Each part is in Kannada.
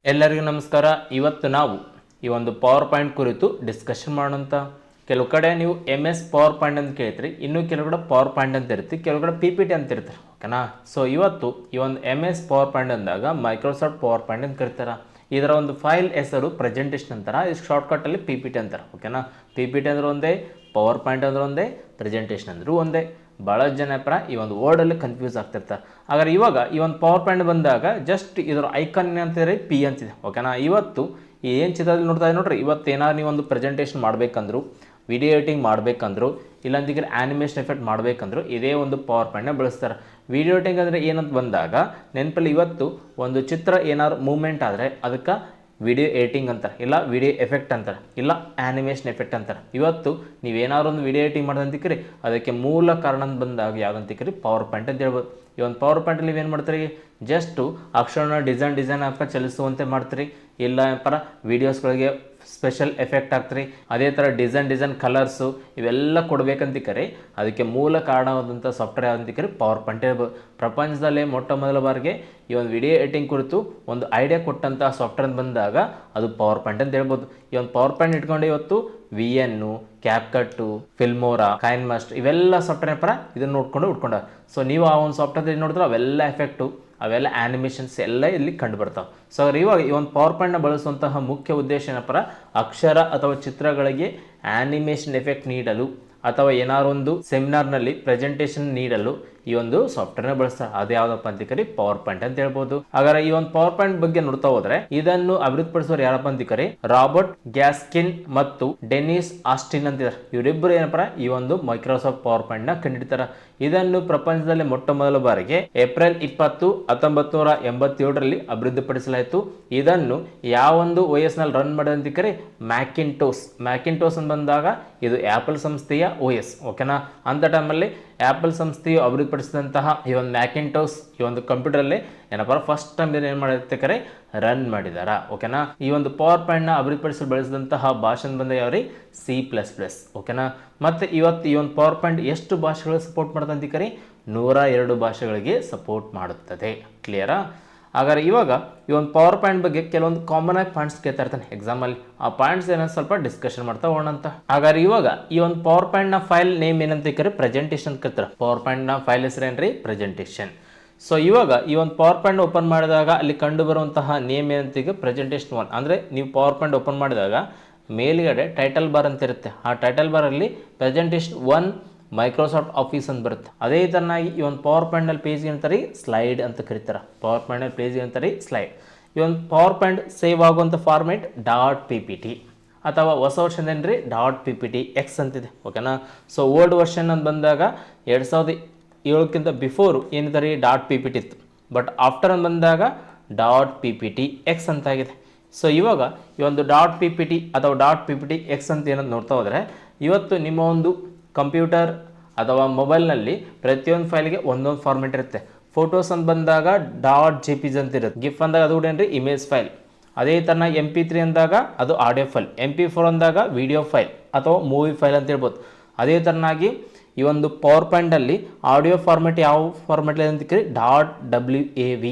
ಎಲ್ಲರಿಗೂ ನಮಸ್ಕಾರ. ಇವತ್ತು ನಾವು ಈ ಒಂದು ಪವರ್ ಪಾಯಿಂಟ್ ಕುರಿತು ಡಿಸ್ಕಷನ್ ಮಾಡೋಂಥ. ಕೆಲವು ಕಡೆ ನೀವು MS ಪವರ್ ಪಾಯಿಂಟ್ ಅಂತ ಕೇಳ್ತೀರಿ, ಇನ್ನೂ ಕೆಲವು ಕಡೆ ಪವರ್ ಪಾಯಿಂಟ್ ಅಂತ ಇರ್ತೀರಿ, ಕೆಲವು ಕಡೆ PPT ಅಂತ ಇರ್ತಾರೆ. ಓಕೆನಾ? ಸೊ ಇವತ್ತು ಈ ಒಂದು MS ಪವರ್ ಪಾಯಿಂಟ್ ಅಂದಾಗ ಮೈಕ್ರೋಸಾಫ್ಟ್ ಪವರ್ ಪಾಯಿಂಟ್ ಅಂತ ಕರಿತಾರೆ. ಇದರ ಒಂದು ಫೈಲ್ ಹೆಸರು ಪ್ರೆಸೆಂಟೇಷನ್ ಅಂತಾರೆ, ಇದು ಶಾರ್ಟ್ಕಟ್ಟಲ್ಲಿ PPT ಅಂತಾರೆ. ಓಕೆನಾ? PPT ಅಂದ್ರೆ ಒಂದೇ, ಪವರ್ ಪಾಯಿಂಟ್ ಅಂದ್ರೆ ಒಂದೇ, ಪ್ರೆಸೆಂಟೇಷನ್ ಅಂದರೂ ಒಂದೇ. ಭಾಳ ಜನ ಈ ಒಂದು ವರ್ಡಲ್ಲಿ ಕನ್ಫ್ಯೂಸ್ ಆಗ್ತಿರ್ತಾರೆ. ಹಾಗಾದ್ರೆ ಇವಾಗ ಈ ಒಂದು ಪವರ್ ಪಾಯಿಂಟ್ ಬಂದಾಗ ಜಸ್ಟ್ ಇದರ ಐಕಾನ್ ಏನಂತಿದೆ, P ಅಂತಿದೆ. ಓಕೆನಾ? ಇವತ್ತು ಏನು ಚಿತ್ರದಲ್ಲಿ ನೋಡ್ತಾ ಇದೆ ನೋಡ್ರಿ, ಇವತ್ತು ಏನಾದ್ರು ನೀವು ಒಂದು ಪ್ರೆಸೆಂಟೇಷನ್ ಮಾಡಬೇಕಂದ್ರು, ವಿಡಿಯೋ ಎಡಿಟಿಂಗ್ ಮಾಡಬೇಕಂದ್ರು, ಇಲ್ಲಾಂತಿದ್ರೆ ಆ್ಯನಿಮೇಷನ್ ಎಫೆಕ್ಟ್ ಮಾಡಬೇಕಂದ್ರು ಇದೇ ಒಂದು ಪವರ್ ಪಾಯಿಂಟ್ನ ಬಳಸ್ತಾರೆ. ವಿಡಿಯೋ ಎಡಿಟಿಂಗ್ ಅಂದರೆ ಏನಂತ ಬಂದಾಗ ನೆನಪಲ್ಲಿ ಇವತ್ತು ಒಂದು ಚಿತ್ರ ಏನಾದ್ರು ಮೂವ್ಮೆಂಟ್ ಆದರೆ ಅದಕ್ಕೆ ವಿಡಿಯೋ ಎಡಿಟಿಂಗ್ ಅಂತಾರೆ, ಇಲ್ಲ ವಿಡಿಯೋ ಎಫೆಕ್ಟ್ ಅಂತಾರೆ, ಇಲ್ಲ ಆ್ಯನಿಮೇಷನ್ ಎಫೆಕ್ಟ್ ಅಂತಾರೆ. ಇವತ್ತು ನೀವೇನಾದ್ರು ಒಂದು ವಿಡಿಯೋ ಎಡಿಟಿಂಗ್ ಮಾಡೋದಂತಿಕ್ರಿ ಅದಕ್ಕೆ ಮೂಲ ಕಾರಣ ಅಂತ ಬಂದಾಗ ಯಾವುದಂತಿಕ್ರಿ, ಪವರ್ ಪಾಯಿಂಟ್ ಅಂತ ಹೇಳ್ಬೋದು. ಈ ಒಂದು ಪವರ್ ಪಾಯಿಂಟಲ್ಲಿ ನೀವೇನು ಮಾಡ್ತೀರಿ, ಜಸ್ಟು ಅಕ್ಷರನ ಡಿಸೈನ್ ಹಾಕ ಚಲಿಸುವಂತೆ ಮಾಡ್ತೀರಿ, ಇಲ್ಲ ಪರ ವೀಡಿಯೋಸ್ಗಳಿಗೆ ಸ್ಪೆಷಲ್ ಎಫೆಕ್ಟ್ ಆಗ್ತೀರಿ, ಅದೇ ಥರ ಡಿಸೈನ್ ಕಲರ್ಸು ಇವೆಲ್ಲ ಕೊಡಬೇಕಂತಿಕ್ಕರಿ ಅದಕ್ಕೆ ಮೂಲ ಕಾರಣವಾದಂಥ ಸಾಫ್ಟ್ವೇರ್ ಯಾವುದಂತಿಕ್ಕರಿ, ಪವರ್ ಪಾಯಿಂಟ್ ಹೇಳ್ಬೋದು. ಪ್ರಪಂಚದಲ್ಲೇ ಮೊಟ್ಟ ಮೊದಲ ಬಾರಿಗೆ ಈ ಒಂದು ವಿಡಿಯೋ ಎಡಿಟಿಂಗ್ ಕುರಿತು ಒಂದು ಐಡಿಯಾ ಕೊಟ್ಟಂಥ ಸಾಫ್ಟ್ವೇರ್ ಅಂತ ಬಂದಾಗ ಅದು ಪವರ್ ಪಾಯಿಂಟ್ ಅಂತ ಹೇಳ್ಬೋದು. ಈ ಒಂದು ಪವರ್ ಪಾಯಿಂಟ್ ಇಟ್ಕೊಂಡು ಇವತ್ತು VN, ಕ್ಯಾಪ್ಕಟ್ಟು, ಫಿಲ್ಮೋರಾ, ಕೈನ್ ಮಾಸ್ಟರ್ ಇವೆಲ್ಲ ಸಾಫ್ಟ್ವೇರ್ ಪರ ಇದನ್ನು ನೋಡ್ಕೊಂಡು ಉಟ್ಕೊಂಡ. ಸೊ ನೀವು ಆ ಒಂದು ಸಾಫ್ಟ್ವೇರ್ ನೋಡಿದ್ರೆ ಅವೆಲ್ಲ ಎಫೆಕ್ಟು, ಅವೆಲ್ಲ ಆ್ಯನಿಮೇಷನ್ಸ್ ಎಲ್ಲ ಇಲ್ಲಿ ಕಂಡು ಬರ್ತಾವೆ. ಸೊ ಇವಾಗ ಈ ಒಂದು ಪವರ್ ಪಾಯಿಂಟ್ನ ಬಳಸುವಂತಹ ಮುಖ್ಯ ಉದ್ದೇಶ ಏನಪ್ಪ, ಅಕ್ಷರ ಅಥವಾ ಚಿತ್ರಗಳಿಗೆ ಆ್ಯನಿಮೇಷನ್ ಎಫೆಕ್ಟ್ ನೀಡಲು ಅಥವಾ ಏನಾದ್ರು ಒಂದು ಸೆಮಿನಾರ್ನಲ್ಲಿ ಪ್ರೆಸೆಂಟೇಷನ್ ನೀಡಲು ಈ ಒಂದು ಸಾಫ್ಟ್ವೇರ್ನ ಬಳಸ್ತಾರೆ. ಅದು ಯಾವುದಪ್ಪ ಅಂತಿಕರಿ, ಪವರ್ ಪಾಯಿಂಟ್ ಅಂತ ಹೇಳ್ಬೋದು. ಹಾಗಾದ್ರೆ ಈ ಒಂದು ಪವರ್ ಪಾಯಿಂಟ್ ಬಗ್ಗೆ ನೋಡ್ತಾ ಹೋದ್ರೆ ಇದನ್ನು ಅಭಿವೃದ್ಧಿಪಡಿಸೋರು ಯಾರಪ್ಪ ಅಂತಿಕರಿ, ರಾಬರ್ಟ್ ಗ್ಯಾಸ್ಕಿನ್ ಮತ್ತು ಡೆನಿಸ್ ಆಸ್ಟಿನ್ ಅಂತಿದ್ದಾರೆ. ಇವರಿಬ್ಬರು ಏನಪ್ಪ ಈ ಒಂದು ಮೈಕ್ರೋಸಾಫ್ಟ್ ಪವರ್ ಪಾಯಿಂಟ್ ನ ಕಂಡಿಡ್ತಾರೆ. ಇದನ್ನು ಪ್ರಪಂಚದಲ್ಲಿ ಮೊಟ್ಟ ಮೊದಲ ಬಾರಿಗೆ ಏಪ್ರಿಲ್ 20, 1987ರಲ್ಲಿ ಅಭಿವೃದ್ಧಿಪಡಿಸಲಾಯಿತು. ಇದನ್ನು ಯಾವೊಂದು OS ನಲ್ಲಿ ರನ್ ಮಾಡೋದಂತಿಕರಿ, ಮ್ಯಾಕಿಂಟೋಸ್ ಅಂತ ಬಂದಾಗ ಇದು ಆ್ಯಪಲ್ ಸಂಸ್ಥೆಯ OS. ಓಕೆನಾ? ಅಂಥ ಟೈಮಲ್ಲಿ ಆ್ಯಪಲ್ ಸಂಸ್ಥೆಯು ಅಭಿವೃದ್ಧಿಪಡಿಸಿದಂತಹ ಈ ಒಂದು ಮ್ಯಾಕಿಂಟೋಸ್ ಈ ಒಂದು ಕಂಪ್ಯೂಟರಲ್ಲಿ ಏನಪ್ಪ ಫಸ್ಟ್ ಟೈಮ್ ಏನು ಮಾಡಿರ್ತಾರೆ, ರನ್ ಮಾಡಿದಾರ. ಓಕೆನಾ? ಈ ಒಂದು ಪವರ್ ಪಾಯಿಂಟ್ನ ಅಭಿವೃದ್ಧಿಪಡಿಸಲು ಬಳಸಿದಂತಹ ಭಾಷೆ ಬಂದ ಯಾವ್ರಿ, C++. ಓಕೆನಾ? ಮತ್ತು ಇವತ್ತು ಈ ಒಂದು ಪವರ್ ಪಾಯಿಂಟ್ ಎಷ್ಟು ಭಾಷೆಗಳಿಗೆ ಸಪೋರ್ಟ್ ಮಾಡ್ತಂತಿಕರಿ, 102 ಭಾಷೆಗಳಿಗೆ ಸಪೋರ್ಟ್ ಮಾಡುತ್ತದೆ. ಕ್ಲಿಯರಾ? ಹಾಗಾದ್ರೆ ಇವಾಗ ಈ ಒಂದು ಪವರ್ ಪಾಯಿಂಟ್ ಬಗ್ಗೆ ಕೆಲವೊಂದು ಕಾಮನ್ ಆಗಿ ಪಾಯಿಂಟ್ಸ್ ಕೇಳ್ತಾ ಇರ್ತಾನೆ ಎಕ್ಸಾಮಲ್ಲಿ. ಆ ಪಾಯಿಂಟ್ಸ್ ಏನಂತ ಸ್ವಲ್ಪ ಡಿಸ್ಕಷನ್ ಮಾಡ್ತಾ ಹೋಗೋಣ ಅಂತ. ಹಾಗಾದ್ರೆ ಇವಾಗ ಈ ಒಂದು ಪವರ್ ಪಾಯಿಂಟ್ನ ಫೈಲ್ ನೇಮ್ ಏನಂತ ಕರಿ, ಪ್ರೆಸೆಂಟೇಷನ್ ಕತ್ತರ. ಪವರ್ ಪಾಯಿಂಟ್ನ ಫೈಲ್ ಹೆಸರೇನ್ರಿ, ಪ್ರೆಸೆಂಟೇಷನ್. ಸೊ ಇವಾಗ ಈ ಒಂದು ಪವರ್ ಪಾಯಿಂಟ್ ಓಪನ್ ಮಾಡಿದಾಗ ಅಲ್ಲಿ ಕಂಡು ಬರುವಂತಹ ನೇಮ್ ಏನಂತ ಪ್ರೆಸೆಂಟೇಷನ್ 1. ಅಂದರೆ ನೀವು ಪವರ್ ಪಾಯಿಂಟ್ ಓಪನ್ ಮಾಡಿದಾಗ ಮೇಲ್ಗಡೆ ಟೈಟಲ್ ಬಾರ್ ಅಂತ ಇರುತ್ತೆ. ಆ ಟೈಟಲ್ ಬಾರಲ್ಲಿ ಪ್ರೆಸೆಂಟೇಷನ್ 1 ಮೈಕ್ರೋಸಾಫ್ಟ್ ಆಫೀಸ್ ಅಂತ ಬರುತ್ತೆ. ಅದೇ ಥರನಾಗಿ ಈ ಒಂದು ಪವರ್ ಪಾಯಿಂಟ್ನಲ್ಲಿ ಪೇಜ್ ಅಂತಾರೆ ಸ್ಲೈಡ್ ಅಂತ ಕರೀತಾರೆ. ಪವರ್ ಪಾಯಿಂಟ್ನಲ್ಲಿ ಪೇಜ್ ಅಂತಾರೆ ಸ್ಲೈಡ್. ಈ ಒಂದು ಪವರ್ ಪಾಯಿಂಟ್ ಸೇವ್ ಆಗುವಂಥ ಫಾರ್ಮೇಟ್ .ppt ಅಥವಾ ಹೊಸ ವರ್ಷನ್ ಏನ್ರಿ .pptx ಅಂತಿದೆ. ಓಕೆನಾ? ಸೊ ಓಲ್ಡ್ ವರ್ಷನ್ ಅಂತ ಬಂದಾಗ 2007ಕ್ಕಿಂತ ಬಿಫೋರ್ ಏನಿದ್ದಾರೆ .ppt ಇತ್ತು. ಬಟ್ ಆಫ್ಟರ್ ಅಂತ ಬಂದಾಗ .pptx ಅಂತಾಗಿದೆ. ಸೊ ಇವಾಗ ಈ ಒಂದು .ppt ಅಥವಾ .pptx ಅಂತ ಏನಂತ ನೋಡ್ತಾ ಹೋದರೆ, ಇವತ್ತು ನಿಮ್ಮ ಒಂದು ಕಂಪ್ಯೂಟರ್ ಅಥವಾ ಮೊಬೈಲ್ನಲ್ಲಿ ಪ್ರತಿಯೊಂದು ಫೈಲ್ಗೆ ಒಂದೊಂದು ಫಾರ್ಮೆಟ್ ಇರುತ್ತೆ. ಫೋಟೋಸ್ ಅಂತ ಬಂದಾಗ .jpg ಅಂತ ಇರುತ್ತೆ. ಗಿಫ್ ಅಂದಾಗ ಅದು ಏನ್ರಿ ಇಮೇಜ್ ಫೈಲ್. ಅದೇ ಥರ MP3 ಅಂದಾಗ ಅದು ಆಡಿಯೋ ಫೈಲ್, MP4 ಅಂದಾಗ ವಿಡಿಯೋ ಫೈಲ್ ಅಥವಾ ಮೂವಿ ಫೈಲ್ ಅಂತ ಹೇಳ್ಬೋದು. ಅದೇ ಥರನಾಗಿ ಈ ಒಂದು ಪವರ್ ಪಾಯಿಂಟಲ್ಲಿ ಆಡಿಯೋ ಫಾರ್ಮೆಟ್ ಯಾವ ಫಾರ್ಮೆಟ್ ಅಂತಿಕ್ರಿ, .wav.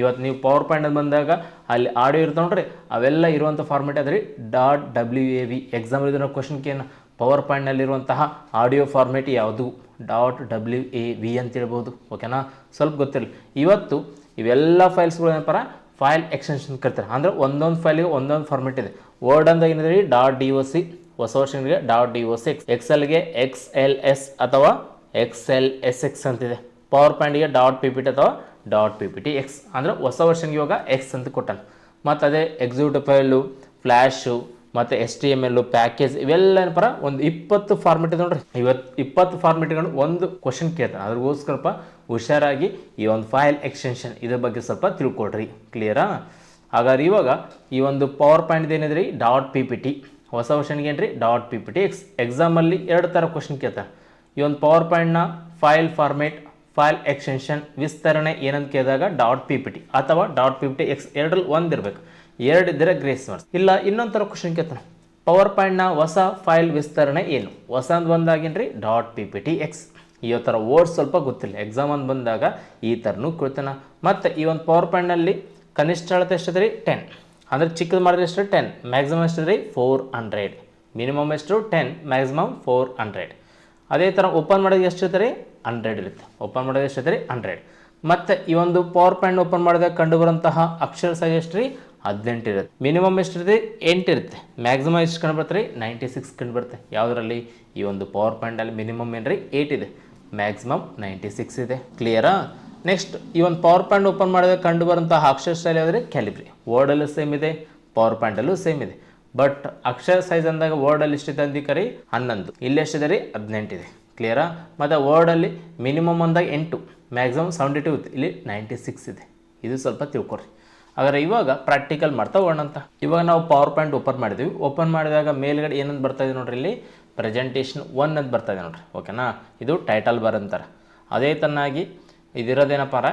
ಇವತ್ತು ನೀವು ಪವರ್ ಪಾಯಿಂಟ್ ಅಂತ ಬಂದಾಗ ಅಲ್ಲಿ ಆಡಿಯೋ ಇರ್ತಾವೆ ನೋಡ್ರಿ, ಅವೆಲ್ಲ ಇರುವಂಥ ಫಾರ್ಮೆಟ್ ಅದ್ರಿ .wav. ಎಕ್ಸಾಂಪಲ್ ಇದನ್ನ ಕ್ವಶನ್ಗೆ ಏನು, ಪವರ್ ಪಾಯಿಂಟ್ನಲ್ಲಿರುವಂತಹ ಆಡಿಯೋ ಫಾರ್ಮೇಟ್ ಯಾವುದು, .wav ಅಂತ ಹೇಳ್ಬೋದು. ಓಕೆನಾ? ಸ್ವಲ್ಪ ಗೊತ್ತಿರಲಿ. ಇವತ್ತು ಇವೆಲ್ಲ ಫೈಲ್ಸ್ಗಳು ಏನಪ್ಪ, ಫೈಲ್ ಎಕ್ಸ್ಟೆನ್ಷನ್ ಕರಿತಾರೆ. ಅಂದರೆ ಒಂದೊಂದು ಫೈಲಿಗೆ ಒಂದೊಂದು ಫಾರ್ಮೆಟ್ ಇದೆ. ವರ್ಡ್ ಅಂದಾಗ ಏನಿದೆ .doc, ಹೊಸ ವರ್ಷನ್ಗೆ .docx, ಎಕ್ಸೆಲ್ಗೆ XLS ಅಥವಾ XLSX ಅಂತಿದೆ. ಪವರ್ ಪಾಯಿಂಟ್ಗೆ .ppt ಅಥವಾ .pptx. ಅಂದರೆ ಹೊಸ ವರ್ಷನ್ಗೆ ಇವಾಗ X ಅಂತ ಕೊಟ್ಟಾನೆ. ಮತ್ತು ಅದೇ ಎಕ್ಸಿಕ್ಯೂಟಿವ್ ಫೈಲು, ಫ್ಲ್ಯಾಶು ಮತ್ತು HTML ಪ್ಯಾಕೇಜ್ ಇವೆಲ್ಲ ಏನಪ್ಪ ಒಂದು 20 ಫಾರ್ಮೆಟ್ ಇದೆ ನೋಡ್ರಿ. 20 ಫಾರ್ಮೆಟ್ಗಳು ಒಂದು ಕ್ವಶನ್ ಕೇಳ್ತಾನೆ. ಅದ್ರಗೋಸ್ಕರಪ್ಪ ಹುಷಾರಾಗಿ ಈ ಒಂದು ಫೈಲ್ ಎಕ್ಸ್ಟೆನ್ಷನ್ ಇದ್ರ ಬಗ್ಗೆ ಸ್ವಲ್ಪ ತಿಳ್ಕೊಳ್ರಿ. ಕ್ಲಿಯರಾ? ಹಾಗಾದ್ರೆ ಇವಾಗ ಈ ಒಂದು ಪವರ್ ಪಾಯಿಂಟ್ ಏನಿದ್ರಿ .ppt, ಹೊಸ ವರ್ಷನ್ಗೆ ಏನ್ರಿ .pptx. ಎಕ್ಸಾಮಲ್ಲಿ 2 ಥರ ಕ್ವಶನ್ ಕೇಳ್ತಾನೆ. ಈ ಒಂದು ಪವರ್ ಪಾಯಿಂಟ್ನ ಫೈಲ್ ಫಾರ್ಮೇಟ್, ಫೈಲ್ ಎಕ್ಸ್ಟೆನ್ಷನ್ ವಿಸ್ತರಣೆ ಏನಂತ ಕೇಳಿದಾಗ .ppt ಅಥವಾ .pptx ಎರಡರಲ್ಲಿ ಒಂದಿರಬೇಕು. 2 ಇದ್ದರೆ ಗ್ರೇಸ್ ಮಾರ್ಕ್ಸ್. ಇಲ್ಲ ಇನ್ನೊಂದು ಥರ ಕ್ವಶನ್ ಕೇಳ್ತಾನೆ, ಪವರ್ ಪಾಯಿಂಟ್ನ ಹೊಸ ಫೈಲ್ ವಿಸ್ತರಣೆ ಏನು, ಹೊಸ ಅಂತ ಬಂದಾಗೇನ್ರಿ .pptx. ಈ ಥರ ವರ್ಡ್ಸ್ ಸ್ವಲ್ಪ ಗೊತ್ತಿಲ್ಲ, ಎಕ್ಸಾಮ್ ಅಂತ ಬಂದಾಗ ಈ ಥರನೂ ಕೇಳ್ತಾನೆ. ಮತ್ತು ಈ ಒಂದು ಪವರ್ ಪಾಯಿಂಟ್ನಲ್ಲಿ ಕನಿಷ್ಠ ಅಳತೆ ಎಷ್ಟಿದೆ ರೀ, 10. ಅಂದರೆ ಚಿಕ್ಕದು ಮಾಡಿದ್ರೆ ಎಷ್ಟು 10, ಮ್ಯಾಕ್ಸಿಮಮ್ ಎಷ್ಟು ರೀ 400, ಮಿನಿಮಮ್ ಎಷ್ಟು 10, ಮ್ಯಾಕ್ಸಿಮಮ್ 400. ಅದೇ ಥರ ಓಪನ್ ಮಾಡೋದು ಎಷ್ಟು ಇರುತ್ತೆ ರೀ 100 ಇರುತ್ತೆ. ಓಪನ್ ಮಾಡೋದು ಎಷ್ಟು ಇರುತ್ತೆ ರೀ 100. ಮತ್ತು ಈ ಒಂದು ಪವರ್ ಪಾಯಿಂಟ್ ಓಪನ್ ಮಾಡಿದಾಗ ಕಂಡು ಬರುವಂತಹ ಅಕ್ಷರ ಸೈಜ್ ಎಷ್ಟು ರೀ 18 ಇರುತ್ತೆ. ಮಿನಿಮಮ್ ಎಷ್ಟು ಇರುತ್ತೆ 8 ಇರುತ್ತೆ. ಮ್ಯಾಕ್ಸಿಮಮ್ ಎಷ್ಟು ಕಂಡು ಬರ್ತಾರೆ ರೀ 96 ಕಂಡು ಬರುತ್ತೆ. ಯಾವುದರಲ್ಲಿ ಈ ಒಂದು ಪವರ್ ಪಾಯಿಂಟಲ್ಲಿ ಮಿನಿಮಮ್ ಏನು ರೀ 8 ಇದೆ, ಮ್ಯಾಕ್ಸಿಮಮ್ 96 ಇದೆ. ಕ್ಲಿಯರಾ? ನೆಕ್ಸ್ಟ್ ಈ ಒಂದು ಪವರ್ ಪಾಯಿಂಟ್ ಓಪನ್ ಮಾಡಿದಾಗ ಕಂಡು ಬರುವಂತಹ ಅಕ್ಷರ ಶೈಲಿ ಯಾವುದ್ರೆ ಕ್ಯಾಲಿಬ್ರಿ. ವರ್ಡಲ್ಲೂ ಸೇಮ್ ಇದೆ, ಪವರ್ ಪಾಯಿಂಟಲ್ಲೂ ಸೇಮ್ ಇದೆ. ಬಟ್ ಅಕ್ಷರ ಸೈಜ್ ಅಂದಾಗ ವರ್ಡಲ್ಲಿ ಎಷ್ಟಿದೆ ಅಂದಿಕರಿ 11, ಇಲ್ಲಿ ಎಷ್ಟಿದೆ ರೀ 18 ಇದೆ. ಕ್ಲಿಯರಾ? ಮತ್ತು ವರ್ಡಲ್ಲಿ ಮಿನಿಮಮ್ ಅಂದಾಗ 8, ಮ್ಯಾಕ್ಸಿಮಮ್ 72 ಇತ್ತು, ಇಲ್ಲಿ 96 ಇದೆ. ಇದು ಸ್ವಲ್ಪ ತಿಳ್ಕೊಡ್ರಿ. ಹಾಗಾದ್ರೆ ಇವಾಗ ಪ್ರಾಕ್ಟಿಕಲ್ ಮಾಡ್ತಾ ಹೋಗೋಣಂತ. ಇವಾಗ ನಾವು ಪವರ್ ಪಾಯಿಂಟ್ ಓಪನ್ ಮಾಡಿದ್ವಿ. ಓಪನ್ ಮಾಡಿದಾಗ ಮೇಲ್ಗಡೆ ಏನಂತ ಬರ್ತಾ ಇದೆ ನೋಡ್ರಿ, ಇಲ್ಲಿ ಪ್ರೆಸೆಂಟೇಷನ್ 1 ಅಂತ ಬರ್ತಾ ಇದೆ ನೋಡ್ರಿ. ಓಕೆನಾ? ಇದು ಟೈಟಲ್ ಬಾರ್ ಅಂತಾರೆ. ಅದೇ ತನ್ನಾಗಿ ಇದಿರೋದೇನಪ್ಪ ಅಂದ್ರೆ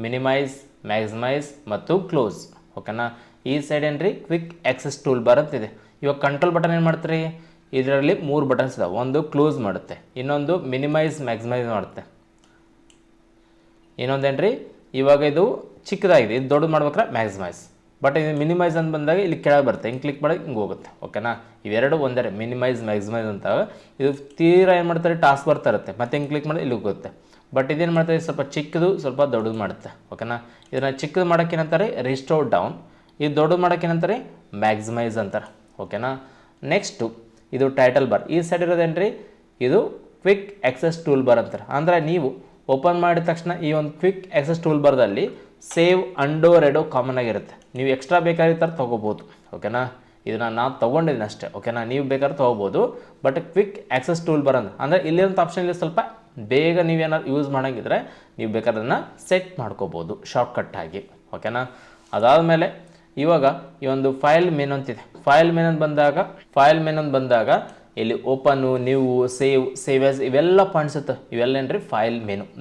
ಮಿನಿಮೈಸ್, ಮ್ಯಾಕ್ಸಿಮೈಸ್ ಮತ್ತು ಕ್ಲೋಸ್. ಓಕೆನಾ? ಈ ಸೈಡ್ ಏನ್ರಿ ಕ್ವಿಕ್ ಆಕ್ಸೆಸ್ ಟೂಲ್ ಬಾರ್ ಅಂತಿದೆ. ಇವಾಗ ಕಂಟ್ರೋಲ್ ಬಟನ್ ಏನು ಮಾಡ್ತೀರಿ, ಇದರಲ್ಲಿ 3 ಬಟನ್ಸ್ ಇದಾವೆ. ಒಂದು ಕ್ಲೋಸ್ ಮಾಡುತ್ತೆ, ಇನ್ನೊಂದು ಮಿನಿಮೈಸ್ ಮ್ಯಾಕ್ಸಿಮೈಸ್ ಮಾಡುತ್ತೆ, ಇನ್ನೊಂದೇನ್ರಿ ಇವಾಗ ಇದು ಚಿಕ್ಕದಾಗಿದೆ, ಇದು ದೊಡ್ಡದು ಮಾಡ್ಬೇಕಾರೆ ಮ್ಯಾಕ್ಸಿಮೈಸ್. ಬಟ್ ಇದು ಮಿನಿಮೈಸ್ ಅಂತ ಬಂದಾಗ ಇಲ್ಲಿ ಕೆಳಗೆ ಬರುತ್ತೆ, ಹಿಂಗೆ ಕ್ಲಿಕ್ ಮಾಡಿ ಹಿಂಗೆ ಹೋಗುತ್ತೆ. ಓಕೆನಾ? ಇವೆರಡು ಒಂದೇ, ಮಿನಿಮೈಸ್ ಮ್ಯಾಕ್ಸಿಮೈಸ್ ಅಂತ. ಇದು ತೀರಾ ಏನು ಮಾಡ್ತಾರೆ ಟಾಸ್ಕ್ ಬರ್ತಾ ಇರುತ್ತೆ, ಮತ್ತೆ ಹಿಂಗೆ ಕ್ಲಿಕ್ ಮಾಡಿ ಇಲ್ಲಿ ಹೋಗುತ್ತೆ. ಬಟ್ ಇದೇನು ಮಾಡ್ತಾರೆ ಸ್ವಲ್ಪ ಚಿಕ್ಕದು ಸ್ವಲ್ಪ ದೊಡ್ಡದು ಮಾಡುತ್ತೆ. ಓಕೆನಾ? ಇದನ್ನು ಚಿಕ್ಕದು ಮಾಡೋಕ್ಕೆ ಏನಂತಾರೆ ರಿಸ್ಟೋರ್ ಡೌನ್, ಇದು ದೊಡ್ಡದು ಮಾಡೋಕ್ಕೆ ಏನಂತಾರೆ ಮ್ಯಾಕ್ಸಿಮೈಸ್ ಅಂತಾರೆ. ಓಕೆನಾ? ನೆಕ್ಸ್ಟು ಇದು ಟೈಟಲ್ ಬಾರ್. ಈ ಸೈಡ್ ಇರೋದೇನ್ರಿ ಇದು ಕ್ವಿಕ್ ಆಕ್ಸೆಸ್ ಟೂಲ್ ಬಾರ್ ಅಂತಾರೆ. ಅಂದರೆ ನೀವು ಓಪನ್ ಮಾಡಿದ ತಕ್ಷಣ ಈ ಒಂದು ಕ್ವಿಕ್ ಆಕ್ಸೆಸ್ ಟೂಲ್ ಬಾರ್ದಲ್ಲಿ ಸೇವ್, ಅಂಡೋ, ರೆಡೋ ಕಾಮನ್ ಆಗಿರುತ್ತೆ. ನೀವು ಎಕ್ಸ್ಟ್ರಾ ಬೇಕಾದ್ರೆ ಥರ ತೊಗೋಬೋದು. ಓಕೆನಾ? ಇದನ್ನು ನಾನು ತೊಗೊಂಡಿದ್ದೀನಿ ಅಷ್ಟೇ. ಓಕೆನಾ? ನೀವು ಬೇಕಾದ್ರೆ ತೊಗೋಬೋದು. But quick access tool bar ಅಂದರೆ ಇಲ್ಲಿರೋಂಥ ಆಪ್ಷನ್ ಇಲ್ಲಿ ಸ್ವಲ್ಪ ಬೇಗ ನೀವೇನಾದ್ರು ಯೂಸ್ ಮಾಡೋಂಗಿದ್ರೆ ನೀವು ಬೇಕಾದ್ರೆ ಅದನ್ನು ಸೆಟ್ ಮಾಡ್ಕೋಬೋದು ಶಾರ್ಟ್ಕಟ್ ಆಗಿ. ಓಕೆನಾ? ಅದಾದಮೇಲೆ ಇವಾಗ ಈ ಒಂದು ಫೈಲ್ ಮೆನು ಅಂತಿದೆ. ಫೈಲ್ ಮೆನು ಅಂತ ಬಂದಾಗ ಇಲ್ಲಿ ಓಪನ್ನು, ನೀವು, ಸೇವ್ ಆಸ್ ಇವೆಲ್ಲ ಪಾಯಿಂಟ್ಸ್ ಇರ್ತವೆ. ಇವೆಲ್ಲ ಏನ್ರಿ ಫೈಲ್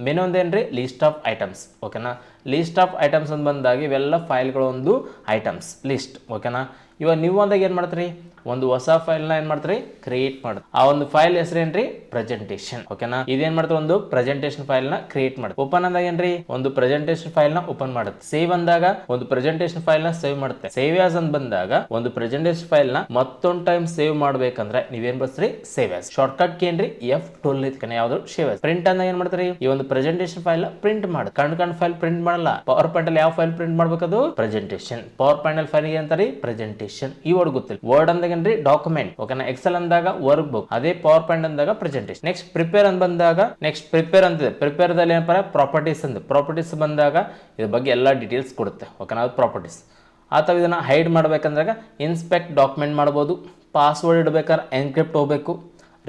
ಮೆನು ಅಂದೇನ್ರಿ ಲಿಸ್ಟ್ ಆಫ್ ಐಟಮ್ಸ್. ಓಕೆನಾ? ಲಿಸ್ಟ್ ಆಫ್ ಐಟಮ್ಸ್ ಅಂತ ಬಂದಾಗ ಇವೆಲ್ಲ ಫೈಲ್ಗಳು ಒಂದು ಐಟಮ್ಸ್ ಲಿಸ್ಟ್. ಓಕೆನಾ? ಇವಾಗ ನೀವು ಅಂದಾಗ ಏನು ಮಾಡ್ತೀರಿ, ಒಂದು ಹೊಸ ಫೈಲ್ನ ಏನು ಮಾಡ್ತೀರಿ ಕ್ರಿಯೇಟ್ ಮಾಡೋದು. ಆ ಒಂದು ಫೈಲ್ ಹೆಸರು ಏನ್ರಿ ಪ್ರೆಸೆಂಟೇಷನ್. ಓಕೆನಾ? ಇದೇನು ಮಾಡ್ತಾರೆ ಒಂದು ಪ್ರೆಸೆಂಟೇಷನ್ ಫೈಲ್ನ ಕ್ರಿಯೇಟ್ ಮಾಡುತ್ತೆ. ಓಪನ್ ಅಂದಾಗ ಏನ್ರಿ ಒಂದು ಪ್ರೆಸೆಂಟೇಷನ್ ಫೈಲ್ನ ಓಪನ್ ಮಾಡುತ್ತೆ. ಸೇವ್ ಅಂದಾಗ ಒಂದು ಪ್ರೆಸೆಂಟೇಷನ್ ಫೈಲ್ನ ಸೇವ್ ಮಾಡುತ್ತೆ. ಸೇವ್ ಆಸ್ ಅಂತ ಬಂದಾಗ ಒಂದು ಪ್ರೆಸೆಂಟೇಷನ್ ಫೈಲ್ನ ಮತ್ತೊಂದು ಟೈಮ್ ಸೇವ್ ಮಾಡ್ಬೇಕಂದ್ರೆ ನೀವೇನ್ ಬರ್ಸ್ರಿ ಸೇವ್ ಆಸ್. ಶಾರ್ಟ್ ಕಟ್ ಏನ್ರಿ F12 ಐತೆ ಯಾವ್ದು ಸೇವ್ ಆಸ್. ಪ್ರಿಂಟ್ ಅಂದಾಗ ಏನ್ ಮಾಡ್ತೀರಿ ಈ ಒಂದು ಪ್ರೆಸೆಂಟೇಷನ್ ಫೈಲ್ ಪ್ರಿಂಟ್ ಮಾಡುತ್ತೆ. ಕಣ್ ಫೈಲ್ ಪ್ರಿಂಟ್ ಮಾಡಲ್ಲ. ಪವರ್ ಪಾಯಿಂಟ್ ಅಲ್ಲಿ ಯಾವ ಫೈಲ್ ಪ್ರಿಂಟ್ ಮಾಡ್ಬೇಕದು ಪ್ರೆಸೆಂಟೇಷನ್. ಪವರ್ ಪಾಯಿಂಟ್ ಅಲ್ಲಿ ಫೈಲ್ ಅಂತಾರೆ ಪ್ರೆಸೆಂಟೇಷನ್. ಈ ವರ್ಡ್ ಗೊತ್ತಿಲ್ಲ. ವರ್ಡ್ ಅಂದಾಗ ಏನ್ರಿ ಡಾಕ್ಯುಮೆಂಟ್. ಓಕೆನಾ? ಎಕ್ಸೆಲ್ ಅಂದಾಗ ವರ್ಕ್ ಬುಕ್. ಅದೇ ಪವರ್ ಪಾಯಿಂಟ್ ಅಂದಾಗ ಪ್ರೆಸೆಂಟೇಷನ್. ನೆಕ್ಸ್ಟ್ ಪ್ರಿಪೇರ್ ಅಂತ ಬಂದಾಗ ನೆಕ್ಸ್ಟ್ ಪ್ರಿಪೇರ್ ಅಂತಿದೆ. ಪ್ರಿಪೇರ್ ದಲ್ಲಿ ಏನಪ್ಪ ಪ್ರಾಪರ್ಟೀಸ್ ಅಂತ. ಪ್ರಾಪರ್ಟೀಸ್ ಬಂದಾಗ ಇದ್ರ ಬಗ್ಗೆ ಎಲ್ಲ ಡೀಟೇಲ್ಸ್ ಕೊಡುತ್ತೆ. ಓಕೆನಾ? ಅದು ಪ್ರಾಪರ್ಟೀಸ್. ಅಥವಾ ಇದನ್ನ ಹೈಡ್ ಮಾಡ್ಬೇಕಂದಾಗ ಇನ್ಸ್ಪೆಕ್ಟ್ ಡಾಕ್ಯುಮೆಂಟ್ ಮಾಡ್ಬೋದು. ಪಾಸ್ವರ್ಡ್ ಇಡಬೇಕಾದ್ರೆ ಎನ್ಕ್ರಿಪ್ಟ್ ಹೋಗಬೇಕು.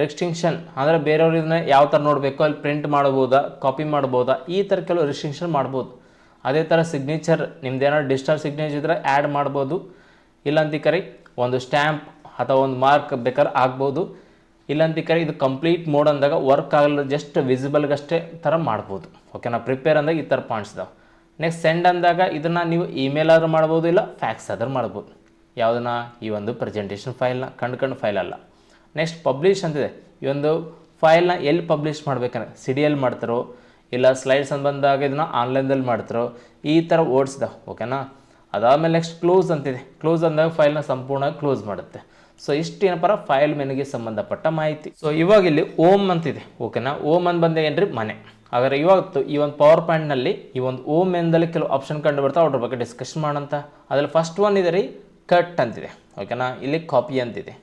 ರೆಸ್ಟ್ರಿಕ್ಷನ್ ಅಂದರೆ ಬೇರೆಯವ್ರು ಇದನ್ನ ಯಾವ ಥರ ನೋಡಬೇಕು ಅಲ್ಲಿ ಪ್ರಿಂಟ್ ಮಾಡ್ಬೋದಾ, ಕಾಪಿ ಮಾಡ್ಬೋದಾ, ಈ ಥರ ಕೆಲವು ರೆಸ್ಟ್ರಿಕ್ಷನ್ ಮಾಡ್ಬೋದು. ಅದೇ ಥರ ಸಿಗ್ನೇಚರ್ ನಿಮ್ದು ಏನಾದ್ರು ಡಿಜಿಟಲ್ ಸಿಗ್ನೇಚರ್ ಇದ್ರೆ ಆ್ಯಡ್ ಮಾಡ್ಬೋದು. ಇಲ್ಲಂತಿಕರಿ ಒಂದು ಸ್ಟ್ಯಾಂಪ್ ಅಥವಾ ಒಂದು ಮಾರ್ಕ್ ಬೇಕಾದ್ರೆ ಆಗ್ಬೋದು. ಇಲ್ಲಂತಿಕರಿ ಇದು ಕಂಪ್ಲೀಟ್ ಮೋಡ್ ಅಂದಾಗ ವರ್ಕ್ ಆಗಲ್ಲ, ಜಸ್ಟ್ ವಿಸಿಬಲ್ಗಷ್ಟೇ ಥರ ಮಾಡ್ಬೋದು. ಓಕೆನಾ? ಪ್ರಿಪೇರ್ ಅಂದಾಗ ಈ ಥರ ಪಾಯಿಂಟ್ಸ್ ಇದಾವೆ. ನೆಕ್ಸ್ಟ್ ಸೆಂಡ್ ಅಂದಾಗ ಇದನ್ನು ನೀವು ಇಮೇಲ್ ಆದ್ರೂ ಮಾಡ್ಬೋದು, ಇಲ್ಲ ಫ್ಯಾಕ್ಸ್ ಆದ್ರೂ ಮಾಡ್ಬೋದು. ಯಾವುದನ್ನ ಈ ಒಂದು ಪ್ರೆಸೆಂಟೇಷನ್ ಫೈಲ್ನ ಕಂಡು ಫೈಲ್ ಅಲ್ಲ. ನೆಕ್ಸ್ಟ್ ಪಬ್ಲಿಷ್ ಅಂತಿದೆ. ಈ ಒಂದು ಫೈಲ್ನ ಎಲ್ಲಿ ಪಬ್ಲಿಷ್ ಮಾಡ್ಬೇಕಂದ್ರೆ ಸಿಡಿಯಲ್ಲಿ ಮಾಡ್ತಾರೋ ಇಲ್ಲ ಸ್ಲೈಡ್ಸ್ ಅಂತ ಬಂದಾಗ ಇದನ್ನು ಆನ್ಲೈನ್ದಲ್ಲಿ ಮಾಡ್ತಾರೋ ಈ ಥರ ವರ್ಡ್ಸ್ ಇದಾವೆ. ಓಕೆನಾ? ಅದಾದಮೇಲೆ ನೆಕ್ಸ್ಟ್ ಕ್ಲೋಸ್ ಅಂತಿದೆ. ಕ್ಲೋಸ್ ಅಂದಾಗ ಫೈಲ್ನ ಸಂಪೂರ್ಣ ಕ್ಲೋಸ್ ಮಾಡುತ್ತೆ. ಸೊ ಇಷ್ಟು ಏನಪ್ಪ ಫೈಲ್ ಮೆನುಗೆ ಸಂಬಂಧಪಟ್ಟ ಮಾಹಿತಿ. ಸೊ ಇವಾಗ ಇಲ್ಲಿ ಓಮ್ ಅಂತಿದೆ. ಓಕೆನಾ? ಓಮ್ ಅಂತ ಬಂದಾಗ ಏನ್ರಿ ಮನೆ. ಹಾಗಾದ್ರೆ ಇವತ್ತು ಈ ಒಂದು ಪವರ್ ಪಾಯಿಂಟ್ನಲ್ಲಿ ಈ ಒಂದು ಓಮ್ ಎಂದಲ್ಲಿ ಕೆಲವು ಆಪ್ಷನ್ ಕಂಡು ಬರ್ತಾವೆ, ಅದ್ರ ಬಗ್ಗೆ ಡಿಸ್ಕಷನ್ ಮಾಡೋಂಥ. ಅದ್ರಲ್ಲಿ ಫಸ್ಟ್ ಒನ್ ಇದೆ ರೀ ಕಟ್ ಅಂತಿದೆ. ಓಕೆನಾ? ಇಲ್ಲಿ ಕಾಪಿ ಅಂತಿದೆ,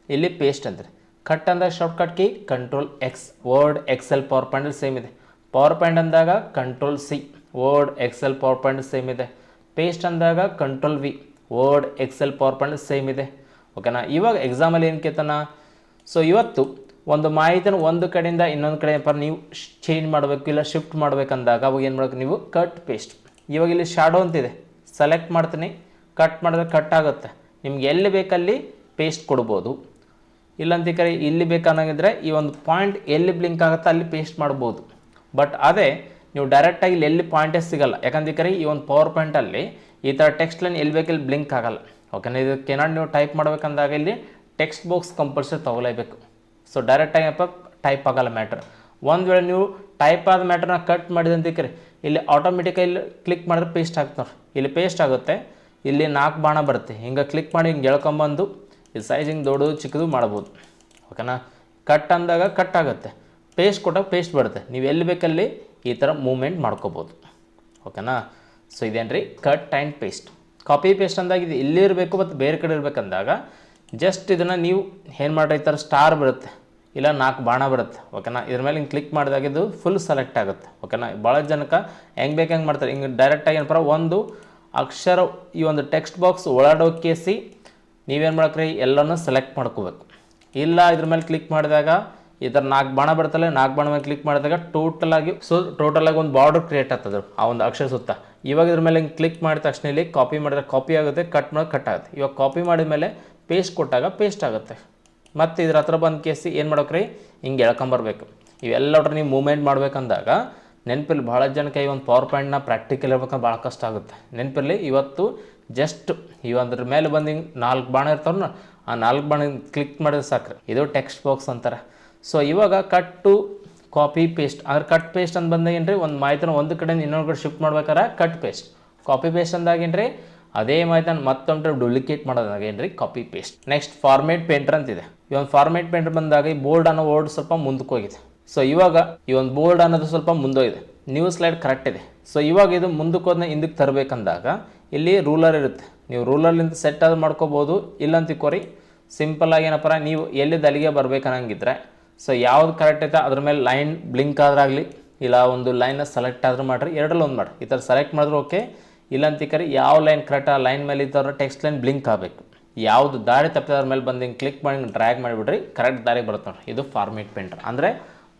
ಇಲ್ಲಿ ಪೇಸ್ಟ್ ಅಂತಿದೆ. ಕಟ್ ಅಂದಾಗ shortcut key Ctrl+X. Word, Excel, PowerPoint same ಇದೆ. ಪವರ್ ಪಾಯಿಂಟ್ ಅಂದಾಗ Ctrl+C. Word, Excel, PowerPoint same ಇದೆ. ಪೇಸ್ಟ್ ಅಂದಾಗ Ctrl+V. Word, Excel, PowerPoint same ಇದೆ. ಓಕೆನಾ? ಇವಾಗ ಎಕ್ಸಾಮಲ್ಲಿ ಏನು ಕೇಳ್ತಾನ, ಸೊ ಇವತ್ತು ಒಂದು ಮಾಹಿತಿನ ಒಂದು ಕಡೆಯಿಂದ ಇನ್ನೊಂದು ಕಡೆ ನೀವು ಚೇಂಜ್ ಮಾಡಬೇಕು ಇಲ್ಲ ಶಿಫ್ಟ್ ಮಾಡಬೇಕಂದಾಗ ಅವಾಗ ಏನು ಮಾಡಬೇಕು ನೀವು ಕಟ್ ಪೇಸ್ಟ್. ಇವಾಗ ಇಲ್ಲಿ ಶಾಡೋ ಅಂತಿದೆ, ಸೆಲೆಕ್ಟ್ ಮಾಡ್ತೀನಿ, ಕಟ್ ಮಾಡಿದ್ರೆ ಕಟ್ ಆಗುತ್ತೆ. ನಿಮ್ಗೆ ಎಲ್ಲಿ ಬೇಕಲ್ಲಿ ಪೇಸ್ಟ್ ಕೊಡ್ಬೋದು. ಇಲ್ಲಂತಿಕರಿ ಇಲ್ಲಿ ಬೇಕನ್ನೋಂಗಿದ್ರೆ ಈ ಒಂದು ಪಾಯಿಂಟ್ ಎಲ್ಲಿ ಬ್ಲಿಂಕ್ ಆಗುತ್ತೆ ಅಲ್ಲಿ ಪೇಸ್ಟ್ ಮಾಡ್ಬೋದು. ಬಟ್ ಅದೇ ನೀವು ಡೈರೆಕ್ಟಾಗಿ ಇಲ್ಲಿ ಎಲ್ಲಿ ಪಾಯಿಂಟೇ ಸಿಗಲ್ಲ. ಯಾಕಂದ್ರೆ ಈ ಒಂದು ಪವರ್ ಪಾಯಿಂಟಲ್ಲಿ ಈ ಥರ ಟೆಕ್ಸ್ಟ್ ಲೈನ್ ಎಲ್ಲಿ ಬೇಕಲ್ಲಿ ಬ್ಲಿಂಕ್ ಆಗಲ್ಲ. ಓಕೆನಾ? ಇದಕ್ಕೇನಾದ್ರು ನೀವು ಟೈಪ್ ಮಾಡ್ಬೇಕಂದಾಗ ಇಲ್ಲಿ ಟೆಕ್ಸ್ಟ್ ಬಾಕ್ಸ್ ಕಂಪಲ್ಸರಿ ತೊಗೊಲೇಬೇಕು. ಸೊ ಡೈರೆಕ್ಟಾಗಿ ಟೈಪ್ ಆಗಲ್ಲ ಮ್ಯಾಟ್ರ್. ಒಂದು ವೇಳೆ ನೀವು ಟೈಪ್ ಆದ ಮ್ಯಾಟ್ರನ್ನ ಕಟ್ ಮಾಡಿದಂತಿಕ್ರಿ ಇಲ್ಲಿ ಆಟೋಮೆಟಿಕಾಗಿ ಇಲ್ಲಿ ಕ್ಲಿಕ್ ಮಾಡಿದ್ರೆ ಪೇಸ್ಟ್ ಆಗ್ತಾರೆ. ಇಲ್ಲಿ ಪೇಸ್ಟ್ ಆಗುತ್ತೆ. ಇಲ್ಲಿ 4 ಬಾಣ ಬರುತ್ತೆ, ಹಿಂಗೆ ಕ್ಲಿಕ್ ಮಾಡಿ ಹಿಂಗೆ ಎಳ್ಕೊಂಬಂದು ಈ ಸೈಜ್ ಹಿಂಗೆ ದೊಡ್ಡದು ಚಿಕ್ಕದು ಮಾಡ್ಬೋದು. ಓಕೆನಾ. ಕಟ್ ಅಂದಾಗ ಕಟ್ ಆಗುತ್ತೆ, ಪೇಸ್ಟ್ ಕೊಟ್ಟಾಗ ಪೇಸ್ಟ್ ಬರುತ್ತೆ. ನೀವು ಎಲ್ಲಿ ಬೇಕಲ್ಲಿ ಈ ಥರ ಮೂವ್ಮೆಂಟ್ ಮಾಡ್ಕೋಬೋದು. ಓಕೆನಾ. ಸೊ ಇದೇನು ರೀ cut and paste. Copy paste ಅಂದಾಗ ಇದು ಇಲ್ಲಿ ಇರಬೇಕು ಮತ್ತು ಬೇರೆ ಕಡೆ ಇರಬೇಕಂದಾಗ ಜಸ್ಟ್ ಇದನ್ನು ನೀವು ಏನು ಮಾಡ್ರಿ, ಈ ಥರ ಸ್ಟಾರ್ ಬರುತ್ತೆ, ಇಲ್ಲ 4 ಬಾಣ ಬರುತ್ತೆ. ಓಕೆನಾ. ಇದ್ರ ಮೇಲೆ ಹಿಂಗೆ ಕ್ಲಿಕ್ ಮಾಡಿದಾಗ ಇದು ಫುಲ್ ಸೆಲೆಕ್ಟ್ ಆಗುತ್ತೆ. ಓಕೆನಾ. ಭಾಳ ಜನಕ್ಕೆ ಹೆಂಗೆ ಬೇಕು ಹೆಂಗೆ ಮಾಡ್ತಾರೆ, ಹಿಂಗೆ ಡೈರೆಕ್ಟಾಗಿ ಏನಪ್ಪ ಒಂದು ಅಕ್ಷರ ಈ ಒಂದು ಟೆಕ್ಸ್ಟ್ ಬಾಕ್ಸ್ ಒಳಡೋಕೇಸಿ ನೀವೇನು ಮಾಡಕ್ರಿ ಎಲ್ಲನೂ ಸೆಲೆಕ್ಟ್ ಮಾಡ್ಕೋಬೇಕು. ಇಲ್ಲ ಇದ್ರ ಮೇಲೆ ಕ್ಲಿಕ್ ಮಾಡಿದಾಗ ಈ ಥರ 4 ಬಾಣ ಬರ್ತಲ್ಲ, 4 ಬಾಣ ಮೇಲೆ ಕ್ಲಿಕ್ ಮಾಡಿದಾಗ ಟೋಟಲಾಗಿ ಒಂದು ಬಾರ್ಡರ್ ಕ್ರಿಯೇಟ್ ಆಗ್ತದೆ ಆ ಒಂದು ಅಕ್ಷರ ಸುತ್ತ. ಇವಾಗ ಇದ್ರ ಮೇಲೆ ಹಿಂಗೆ ಕ್ಲಿಕ್ ಮಾಡಿದ ತಕ್ಷಣ ಇಲ್ಲಿ ಕಾಪಿ ಮಾಡಿದ್ರೆ ಕಾಪಿ ಆಗುತ್ತೆ, ಕಟ್ ಮಾಡಿದ್ರೆ ಕಟ್ ಆಗುತ್ತೆ. ಇವಾಗ ಕಾಪಿ ಮಾಡಿದ ಮೇಲೆ ಪೇಸ್ಟ್ ಕೊಟ್ಟಾಗ ಪೇಸ್ಟ್ ಆಗುತ್ತೆ. ಮತ್ತು ಇದ್ರ ಹತ್ರ ಬಂದು ಕೇಸಿ ಏನು ಮಾಡ್ಬೇಕ್ರಿ, ಹಿಂಗೆ ಎಳ್ಕೊಂಬರ್ಬೇಕು. ಇವೆಲ್ಲಟ್ರ ನೀವು ಮೂವ್ಮೆಂಟ್ ಮಾಡ್ಬೇಕಂದಾಗ ನೆನಪಿರಲಿ, ಭಾಳ ಜನಕ್ಕೆ ಈ ಒಂದು ಪವರ್ ಪಾಯಿಂಟ್ನ ಪ್ರಾಕ್ಟಿಕಲ್ ಇರ್ಬೇಕಂದ್ರೆ ಭಾಳ ಕಷ್ಟ ಆಗುತ್ತೆ. ನೆನಪಿರಲಿ, ಇವತ್ತು ಜಸ್ಟ್ ಈ ಒಂದ್ರ ಮೇಲೆ ಬಂದು ಹಿಂಗೆ 4 ಬಾಣ ಇರ್ತಾವನ್ನ, ಆ 4 ಬಾಣ ಕ್ಲಿಕ್ ಮಾಡಿದ್ರೆ ಸಾಕ್ರಿ, ಇದು ಟೆಕ್ಸ್ಟ್ ಬಾಕ್ಸ್ ಅಂತಾರೆ. ಸೊ ಇವಾಗ ಕಟ್ಟು ಕಾಪಿ ಪೇಸ್ಟ್, ಆದ್ರೆ ಕಟ್ ಪೇಸ್ಟ್ ಅಂತ ಬಂದಾಗ ಏನು ರೀ, ಒಂದು ಮಾಹಿತಿನ ಒಂದು ಕಡೆಯಿಂದ ಇನ್ನೊಂದು ಕಡೆ ಶಿಫ್ಟ್ ಮಾಡ್ಬೇಕಾರೆ ಕಟ್ ಪೇಸ್ಟ್. ಕಾಪಿ ಪೇಸ್ಟ್ ಅಂದಾಗ ಏನು ರೀ, ಅದೇ ಮಾಹಿತಿನ ಮತ್ತೊಂದು ಡೂಪ್ಲಿಕೇಟ್ ಮಾಡೋದಾಗ ಏನು ರೀ copy paste. Next format painter ಅಂತಿದೆ. ಈ ಒಂದು ಫಾರ್ಮೇಟ್ ಪೇಂಟರ್ ಬಂದಾಗ ಈ ಬೋಲ್ಡ್ ಅನ್ನೋ ವರ್ಡ್ ಸ್ವಲ್ಪ ಮುಂದಕ್ಕೆ ಹೋಗಿದೆ. ಸೊ ಇವಾಗ ಈ ಒಂದು ಬೋಲ್ಡ್ ಅನ್ನೋದು ಸ್ವಲ್ಪ ಮುಂದೋಗಿದೆ, ನ್ಯೂ ಸ್ಲೈಡ್ ಕರೆಕ್ಟ್ ಇದೆ. ಸೊ ಇವಾಗ ಇದು ಮುಂದಕ್ಕೆ ಹೋದ್ನ ಹಿಂದಕ್ಕೆ ತರಬೇಕಂದಾಗ ಇಲ್ಲಿ ರೂಲರ್ ಇರುತ್ತೆ, ನೀವು ರೂಲರ್ಲಿಂದ ಸೆಟ್ ಆದ್ರೂ ಮಾಡ್ಕೋಬೋದು. ಇಲ್ಲಂತ ತಿಕ್ಕೋರಿ, ಸಿಂಪಲ್ಲಾಗಿ ಏನಪ್ಪ ನೀವು ಎಲ್ಲಿದ್ದು ಅಲ್ಲಿಗೆ ಬರ್ಬೇಕನ್ನಂಗಿದ್ರೆ ಸೊ ಯಾವ್ದು ಕರೆಕ್ಟ್ ಐತೆ ಅದ್ರ ಮೇಲೆ ಲೈನ್ ಬ್ಲಿಂಕ್ ಆದ್ರಾಗಲಿ, ಇಲ್ಲ ಒಂದು ಲೈನ್ನ ಸೆಲೆಕ್ಟ್ ಆದ್ರೂ ಮಾಡಿರಿ, ಎರಡರಲ್ಲಿ ಒಂದು ಮಾಡಿರಿ. ಈ ಥರ ಸೆಲೆಕ್ಟ್ ಮಾಡಿದ್ರು ಓಕೆ. ಇಲ್ಲಂತಿಕರಿ ಯಾವ ಲೈನ್ ಕರೆಕ್ಟ್ ಆ ಲೈನ್ ಮೇಲೆ ಇದ್ದವ್ರ ಟೆಕ್ಸ್ಟ್ ಲೈನ್ ಬ್ಲಿಂಕ್ ಆಗಬೇಕು. ಯಾವುದು ದಾರಿ ತಪ್ಪಿದ ಅದ್ರ ಮೇಲೆ ಬಂದು ಹಿಂಗೆ ಕ್ಲಿಕ್ ಮಾಡಿ ಡ್ರ್ಯಾಗ್ ಮಾಡಿಬಿಡ್ರಿ, ಕರೆಕ್ಟ್ ದಾರಿಗೆ ಬರುತ್ತೆ ನೋಡಿರಿ. ಇದು ಫಾರ್ಮೇಟ್ ಪೇಂಟರ್. ಅಂದರೆ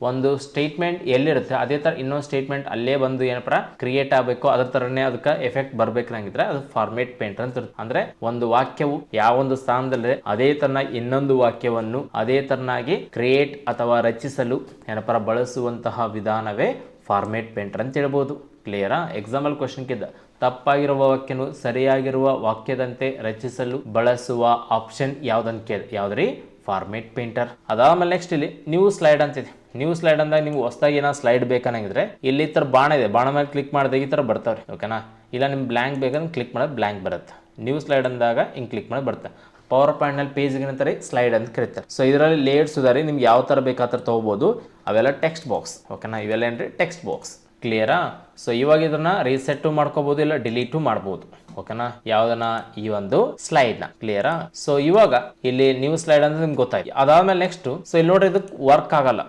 ಒಂದು ಸ್ಟೇಟ್ಮೆಂಟ್ ಎಲ್ಲಿರುತ್ತೆ ಅದೇ ಥರ ಇನ್ನೊಂದು ಸ್ಟೇಟ್ಮೆಂಟ್ ಅಲ್ಲೇ ಬಂದು ಏನಪ್ಪ ಕ್ರಿಯೇಟ್ ಆಗಬೇಕು, ಅದ್ರ ಥರನೇ ಅದಕ್ಕೆ ಎಫೆಕ್ಟ್ ಬರ್ಬೇಕಂಗಿದ್ರೆ ಅದು ಫಾರ್ಮೇಟ್ ಪೇಂಟರ್ ಅಂತ ಇರುತ್ತೆ. ಅಂದರೆ ಒಂದು ವಾಕ್ಯವು ಯಾವೊಂದು ಸ್ಥಾನದಲ್ಲಿದೆ ಅದೇ ಥರನ ಇನ್ನೊಂದು ವಾಕ್ಯವನ್ನು ಅದೇ ಥರನಾಗಿ ಕ್ರಿಯೇಟ್ ಅಥವಾ ರಚಿಸಲು ಏನಪ್ಪ ಬಳಸುವಂತಹ ವಿಧಾನವೇ ಫಾರ್ಮೇಟ್ ಪೇಂಟರ್ ಅಂತ ಹೇಳ್ಬೋದು. ಕ್ಲಿಯರಾ? ಎಕ್ಸಾಂಪಲ್ ಕ್ವಶನ್ಕಿದ್ದ ತಪ್ಪಾಗಿರುವ ವಾಕ್ಯನು ಸರಿಯಾಗಿರುವ ವಾಕ್ಯದಂತೆ ರಚಿಸಲು ಬಳಸುವ ಆಪ್ಷನ್ ಯಾವುದಂತ ಕೇಳಿ, ಯಾವುದ್ರಿ? Format painter. ಅದಾದ್ಮೇಲೆ ನೆಕ್ಸ್ಟ್ ಇಲ್ಲಿ ನ್ಯೂ ಸ್ಲೈಡ್ ಅಂತಿದೆ. ನ್ಯೂ ಸ್ಲೈಡ್ ಅಂದಾಗ ನಿಮ್ಗೆ ಹೊಸದಾಗಿ ಏನೋ ಸ್ಲೈಡ್ ಬೇಕನ್ನಂಗಿದ್ರೆ ಇಲ್ಲಿ ಈ ಥರ ಬಾಣ ಇದೆ, ಬಾಣ ಮೇಲೆ ಕ್ಲಿಕ್ ಮಾಡಿದಾಗ ಈ ಥರ ಬರ್ತಾವ್ರಿ. ಓಕೆನಾ? ಇಲ್ಲ ನಿಮ್ಗೆ ಬ್ಲ್ಯಾಂಕ್ ಬೇಕಂದ್ರೆ ಕ್ಲಿಕ್ ಮಾಡೋದು ಬ್ಲ್ಯಾಂಕ್ ಬರುತ್ತೆ. ನ್ಯೂ ಸ್ಲೈಡ್ ಅಂದಾಗ ಹಿಂಗೆ ಕ್ಲಿಕ್ ಮಾಡಿ ಬರುತ್ತೆ. ಪವರ್ ಪಾಯಿಂಟ್ನಲ್ಲಿ ಪೇಜ್ಗೆ ಏನಂತಾರೆ ಸ್ಲೈಡ್ ಅಂತ ಕರೀತಾರೆ. ಸೊ ಇದರಲ್ಲಿ ಲೇಯರ್ಸ್ ಇದಾರೆ, ನಿಮ್ಗೆ ಯಾವ ಥರ ಬೇಕಾದ್ರೆ ತೊಗೋಬೋದು. ಅವೆಲ್ಲ ಟೆಕ್ಸ್ಟ್ ಬಾಕ್ಸ್. ಓಕೆನಾ? ಇವೆಲ್ಲ ಏನ್ರಿ ಟೆಕ್ಸ್ಟ್ ಬಾಕ್ಸ್. ಕ್ಲಿಯರಾ? ಸೊ ಇವಾಗ ಇದನ್ನ ರೀಸೆಟ್ಟು ಮಾಡ್ಕೋಬೋದು, ಇಲ್ಲ ಡಿಲೀಟು ಮಾಡ್ಬೋದು. ಓಕೆನಾ? ಯಾವುದನ್ನ? ಈ ಒಂದು ಸ್ಲೈಡ್ನ. ಕ್ಲಿಯರಾ? ಸೊ ಇವಾಗ ಇಲ್ಲಿ ನ್ಯೂ ಸ್ಲೈಡ್ ಅಂತ ನಿಮ್ಗೆ ಗೊತ್ತಾಯ್ತು. ಅದಾದ್ಮೇಲೆ ನೆಕ್ಸ್ಟು ಸೊ ಇಲ್ಲಿ ನೋಡ್ರಿ ಇದಕ್ಕೆ ವರ್ಕ್ ಆಗಲ್ಲ,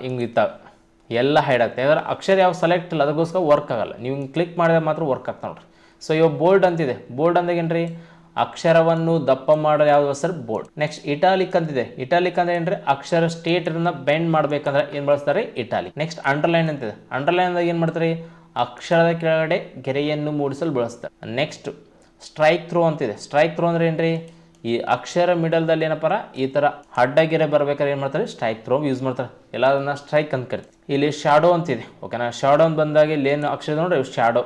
ಹಿಂಗೆ ಇತ್ತ ಎಲ್ಲ ಹೈಡ್ ಆಗ್ತದೆ. ಯಾಕಂದ್ರೆ ಅಕ್ಷರ ಯಾವ ಸೆಲೆಕ್ಟ್ ಇಲ್ಲ ಅದಕ್ಕೋಸ್ಕರ ವರ್ಕ್ ಆಗಲ್ಲ. ನೀವು ಹಿಂಗೆ ಕ್ಲಿಕ್ ಮಾಡಿದ್ರೆ ಮಾತ್ರ ವರ್ಕ್ ಆಗ್ತಾ ನೋಡ್ರಿ. ಸೊ ಇವಾಗ ಬೋಲ್ಡ್ ಅಂತಿದೆ. ಬೋಲ್ಡ್ ಅಂದಾಗ ಏನ್ರಿ ಅಕ್ಷರವನ್ನು ದಪ್ಪ ಮಾಡೋದು ಯಾವ್ದು ಸರ್? ಬೋಲ್ಡ್. ನೆಕ್ಸ್ಟ್ ಇಟಾಲಿಕ್ ಅಂತಿದೆ. ಇಟಾಲಿಕ್ ಅಂದ್ರೆ ಏನ್ರಿ ಅಕ್ಷರ ಸ್ಟೇಟ್ನ ಬೆಂಡ್ ಮಾಡ್ಬೇಕಂದ್ರೆ ಏನು ಬಳಸ್ತಾರೆ? ಇಟಾಲಿಕ್. ನೆಕ್ಸ್ಟ್ ಅಂಡರ್ಲೈನ್ ಅಂತಿದೆ. ಅಂಡರ್ಲೈನ್ ಅಂದಾಗ ಏನು ಮಾಡ್ತಾರೆ? ಅಕ್ಷರದ ಕೆಳಗಡೆ ಗೆರೆಯನ್ನು ಮೂಡಿಸಲು ಬಳಸ್ತಾರೆ. ನೆಕ್ಸ್ಟ್ ಸ್ಟ್ರೈಕ್ ಥ್ರೋ ಅಂತಿದೆ. ಸ್ಟ್ರೈಕ್ ಥ್ರೋ ಅಂದ್ರೆ ಏನ್ರಿ ಈ ಅಕ್ಷರ ಮಿಡಲ್ದಲ್ಲಿ ಏನಪ್ಪಾರ ಈ ಥರ ಅಡ್ಡಗೆರೆ ಬರ್ಬೇಕಾದ್ರೆ ಏನು ಮಾಡ್ತಾರೆ? ಸ್ಟ್ರೈಕ್ ಥ್ರೋ ಯೂಸ್ ಮಾಡ್ತಾರೆ. ಎಲ್ಲದನ್ನ ಸ್ಟ್ರೈಕ್ ಅಂತ ಕರಿತೀವಿ. ಇಲ್ಲಿ ಶಾಡೋ ಅಂತಿದೆ. ಓಕೆನಾ? ಶಾಡೋ ಅಂತ ಬಂದಾಗ ಇಲ್ಲಿ ಏನು ಅಕ್ಷರ ನೋಡ್ರಿ ಶಾಡೋ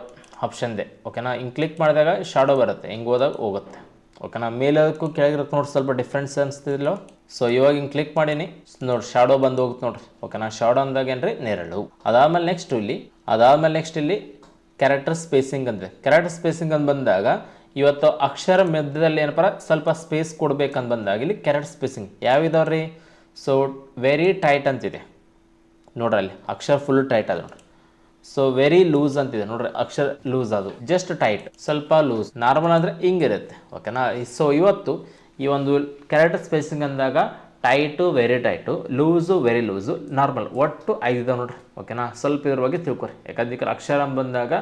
ಆಪ್ಷನ್ ಇದೆ. ಓಕೆನಾ? ಹಿಂಗೆ ಕ್ಲಿಕ್ ಮಾಡಿದಾಗ ಶಾಡೋ ಬರುತ್ತೆ, ಹಿಂಗೆ ಹೋದಾಗ ಹೋಗುತ್ತೆ. ಓಕೆನಾ? ಮೇಲಕ್ಕೂ ಕೆಳಗಿರಕ್ಕೆ ನೋಡಿ ಸ್ವಲ್ಪ ಡಿಫ್ರೆನ್ಸ್ ಅನಿಸ್ತಿದಿಲ್ಲ. ಸೊ ಇವಾಗ ಹಿಂಗೆ ಕ್ಲಿಕ್ ಮಾಡೀನಿ ನೋಡಿ ಶಾಡೋ ಬಂದು ಹೋಗುತ್ತೆ ನೋಡ್ರಿ. ಓಕೆನಾ? ಶಾಡೋ ಅಂದಾಗ ಏನ್ರಿ ನೆರಳು. ಅದಾದ್ಮೇಲೆ ನೆಕ್ಸ್ಟ್ ಇಲ್ಲಿ ಕ್ಯಾರೆಕ್ಟರ್ ಸ್ಪೇಸಿಂಗ್ ಅಂತಿದೆ. ಕ್ಯಾರೆಕ್ಟರ್ ಸ್ಪೇಸಿಂಗ್ ಅಂತ ಬಂದಾಗ ಇವತ್ತು ಅಕ್ಷರ ಮಧ್ಯದಲ್ಲಿ ಏನಪ್ಪ ಸ್ವಲ್ಪ ಸ್ಪೇಸ್ ಕೊಡ್ಬೇಕಂತ ಬಂದಾಗ ಇಲ್ಲಿ ಕ್ಯಾರೆಕ್ಟರ್ ಸ್ಪೇಸಿಂಗ್ ಯಾವಿದಾವ್ರಿ? ಸೊ ವೆರಿ ಟೈಟ್ ಅಂತಿದೆ ನೋಡ್ರಿ, ಅಲ್ಲಿ ಅಕ್ಷರ ಫುಲ್ ಟೈಟ್ ಅದ ನೋಡ್ರಿ. ಸೊ ವೆರಿ ಲೂಸ್ ಅಂತಿದೆ ನೋಡ್ರಿ, ಅಕ್ಷರ ಲೂಸ್ ಅದು ಜಸ್ಟ್ ಟೈಟ್, ಸ್ವಲ್ಪ ಲೂಸ್. ನಾರ್ಮಲ್ ಅಂದರೆ ಹಿಂಗಿರುತ್ತೆ. ಓಕೆನಾ? ಸೊ ಇವತ್ತು ಈ ಒಂದು ಕ್ಯಾರೆಕ್ಟರ್ ಸ್ಪೇಸಿಂಗ್ ಅಂದಾಗ tight very tight, loose very loose, normal ಒಟ್ಟು 5 ಇದಾವೆ ನೋಡ್ರಿ. ಓಕೆನಾ? ಸ್ವಲ್ಪ ಇದ್ರ ಬಗ್ಗೆ ತಿಳ್ಕೊರಿ. ಯಾಕಂದ್ರೆ ಅಕ್ಷರ ಬಂದಾಗ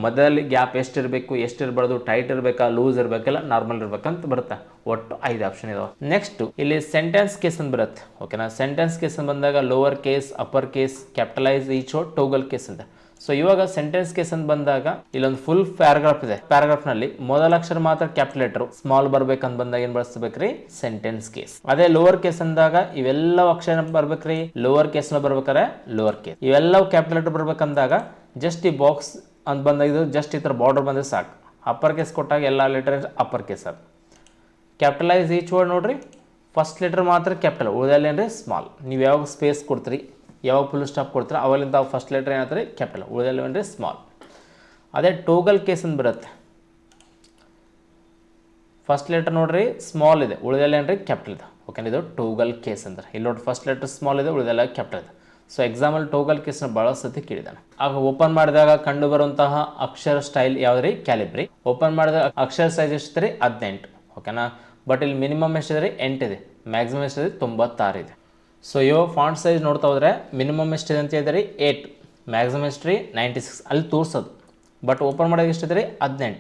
ಮೊದಲಲ್ಲಿ ಗ್ಯಾಪ್ ಎಷ್ಟಿರಬೇಕು, ಎಷ್ಟಿರಬಾರ್ದು, ಟೈಟ್ ಇರಬೇಕಾ, ಲೂಸ್ ಇರಬೇಕಲ್ಲ, ನಾರ್ಮಲ್ ಇರ್ಬೇಕಂತ ಬರುತ್ತೆ. ಒಟ್ಟು 5 ಆಪ್ಷನ್ ಇದಾವೆ. ನೆಕ್ಸ್ಟ್ ಇಲ್ಲಿ ಸೆಂಟೆನ್ಸ್ ಕೇಸ್ ಅಂತ ಬರುತ್ತೆ. ಓಕೆನಾ? ಸೆಂಟೆನ್ಸ್ ಕೇಸ್ ಅಂತ ಬಂದಾಗ lower case, upper case, capitalize each toggle case ಅಂತ. ಸೊ ಇವಾಗ ಸೆಂಟೆನ್ಸ್ ಕೇಸ್ ಅಂತ ಬಂದಾಗ ಇಲ್ಲೊಂದು ಫುಲ್ ಪ್ಯಾರಾಗ್ರಾಫ್ ಇದೆ. ಪ್ಯಾರಾಗ್ರಾಫ್ನಲ್ಲಿ ಮೊದಲ ಅಕ್ಷರ ಮಾತ್ರ ಕ್ಯಾಪಿಟಲ್ ಲೆಟರ್ ಸ್ಮಾಲ್ ಬರ್ಬೇಕಂತ ಬಂದಾಗ ಏನು ಬಳಸ್ಬೇಕ್ರಿ? Sentence case. ಅದೇ ಲೋವರ್ ಕೇಸ್ ಅಂದಾಗ ಇವೆಲ್ಲ ಅಕ್ಷರ ಬರ್ಬೇಕ್ರಿ, ಲೋವರ್ ಕೇಸ್ನ ಬರ್ಬೇಕಾರೆ ಲೋವರ್ ಕೇಸ್. ಇವೆಲ್ಲವೂ ಕ್ಯಾಪಿಟಲ್ ಲೆಟರ್ ಬರ್ಬೇಕಂದಾಗ ಜಸ್ಟ್ ಈ ಬಾಕ್ಸ್ ಅಂತ ಬಂದಾಗ ಇದು ಜಸ್ಟ್ ಈ ಥರ ಬಾರ್ಡರ್ ಬಂದರೆ ಸಾಕು. ಅಪ್ಪರ್ ಕೇಸ್ ಕೊಟ್ಟಾಗ ಎಲ್ಲ ಲೆಟರ್ ಅಪ್ಪರ್ ಕೇಸ್ ಅದು. ಕ್ಯಾಪಿಟಲೈಸ್ ಈಚ್ ವರ್ಡ್ ನೋಡ್ರಿ, ಫಸ್ಟ್ ಲೆಟರ್ ಮಾತ್ರ ಕ್ಯಾಪಿಟಲ್, ಉಳಿದೆಲ್ಲ ಏನ್ರಿ ಸ್ಮಾಲ್. ನೀವು ಯಾವಾಗ ಸ್ಪೇಸ್ ಕೊಡ್ತೀರಿ, ಯಾವಾಗ ಫುಲ್ ಸ್ಟಾಪ್ ಕೊಡ್ತೀರ ಅವಲ್ಲಿಂದ ಫಸ್ಟ್ ಲೆಟರ್ ಏನಾಗ್ತಾರೆ ಕ್ಯಾಪಿಟಲ್, ಉಳಿದೆಲ್ಲ ಏನ್ರಿ ಸ್ಮಾಲ್. ಅದೇ ಟೋಗಲ್ ಕೇಸ್ ಅಂತ ಬರುತ್ತೆ. ಫಸ್ಟ್ ಲೆಟರ್ ನೋಡ್ರಿ ಸ್ಮಾಲ್ ಇದೆ, ಉಳಿದೆಲ್ಲ ಏನ್ರಿ ಕ್ಯಾಪಿಟಲ್ ಇದೆ. ಓಕೆ, ಇದು ಟೋಗಲ್ ಕೇಸ್ ಅಂದ್ರೆ ಇಲ್ಲಿ ನೋಡಿ ಫಸ್ಟ್ ಲೆಟರ್ ಸ್ಮಾಲ್ ಇದೆ, ಉಳಿದೆಲ್ಲ ಕ್ಯಾಪಿಟಲ್ ಇದೆ. ಸೊ ಎಕ್ಸಾಮಲ್ಲಿ ಟೋಗಲ್ ಕೇಸ್ನ ಭಾಳ ಸತಿ ಕೇಳಿದಾನೆ. ಆಗ ಓಪನ್ ಮಾಡಿದಾಗ ಕಂಡು ಬರುವಂತಹ ಅಕ್ಷರ ಸ್ಟೈಲ್ ಯಾವ್ದ್ರಿ? ಕ್ಯಾಲಿಬ್ರಿ. ಓಪನ್ ಮಾಡಿದಾಗ ಅಕ್ಷರ ಸೈಜ್ ಎಷ್ಟಿದೆ? 18. ಓಕೆನಾ. ಬಟ್ ಇಲ್ಲಿ ಮಿನಿಮಮ್ ಎಷ್ಟಿದೆ? 8 ಇದೆ. ಮ್ಯಾಕ್ಸಿಮಮ್ ಎಷ್ಟಿದೆ? 96 ಇದೆ. ಸೊ ಇವಾಗ ಫಾಂಟ್ ಸೈಜ್ ನೋಡ್ತಾ ಹೋದರೆ ಮಿನಿಮಮ್ ಎಷ್ಟಿದೆ ಅಂತ ಹೇಳಿದ್ರೆ 8, ಮ್ಯಾಕ್ಸಿಮಮ್ ಎಷ್ಟ್ರಿ 96 ಅಲ್ಲಿ ತೋರಿಸೋದು. ಬಟ್ ಓಪನ್ ಮಾಡೋಕೆ ಎಷ್ಟಿದೆ? 18.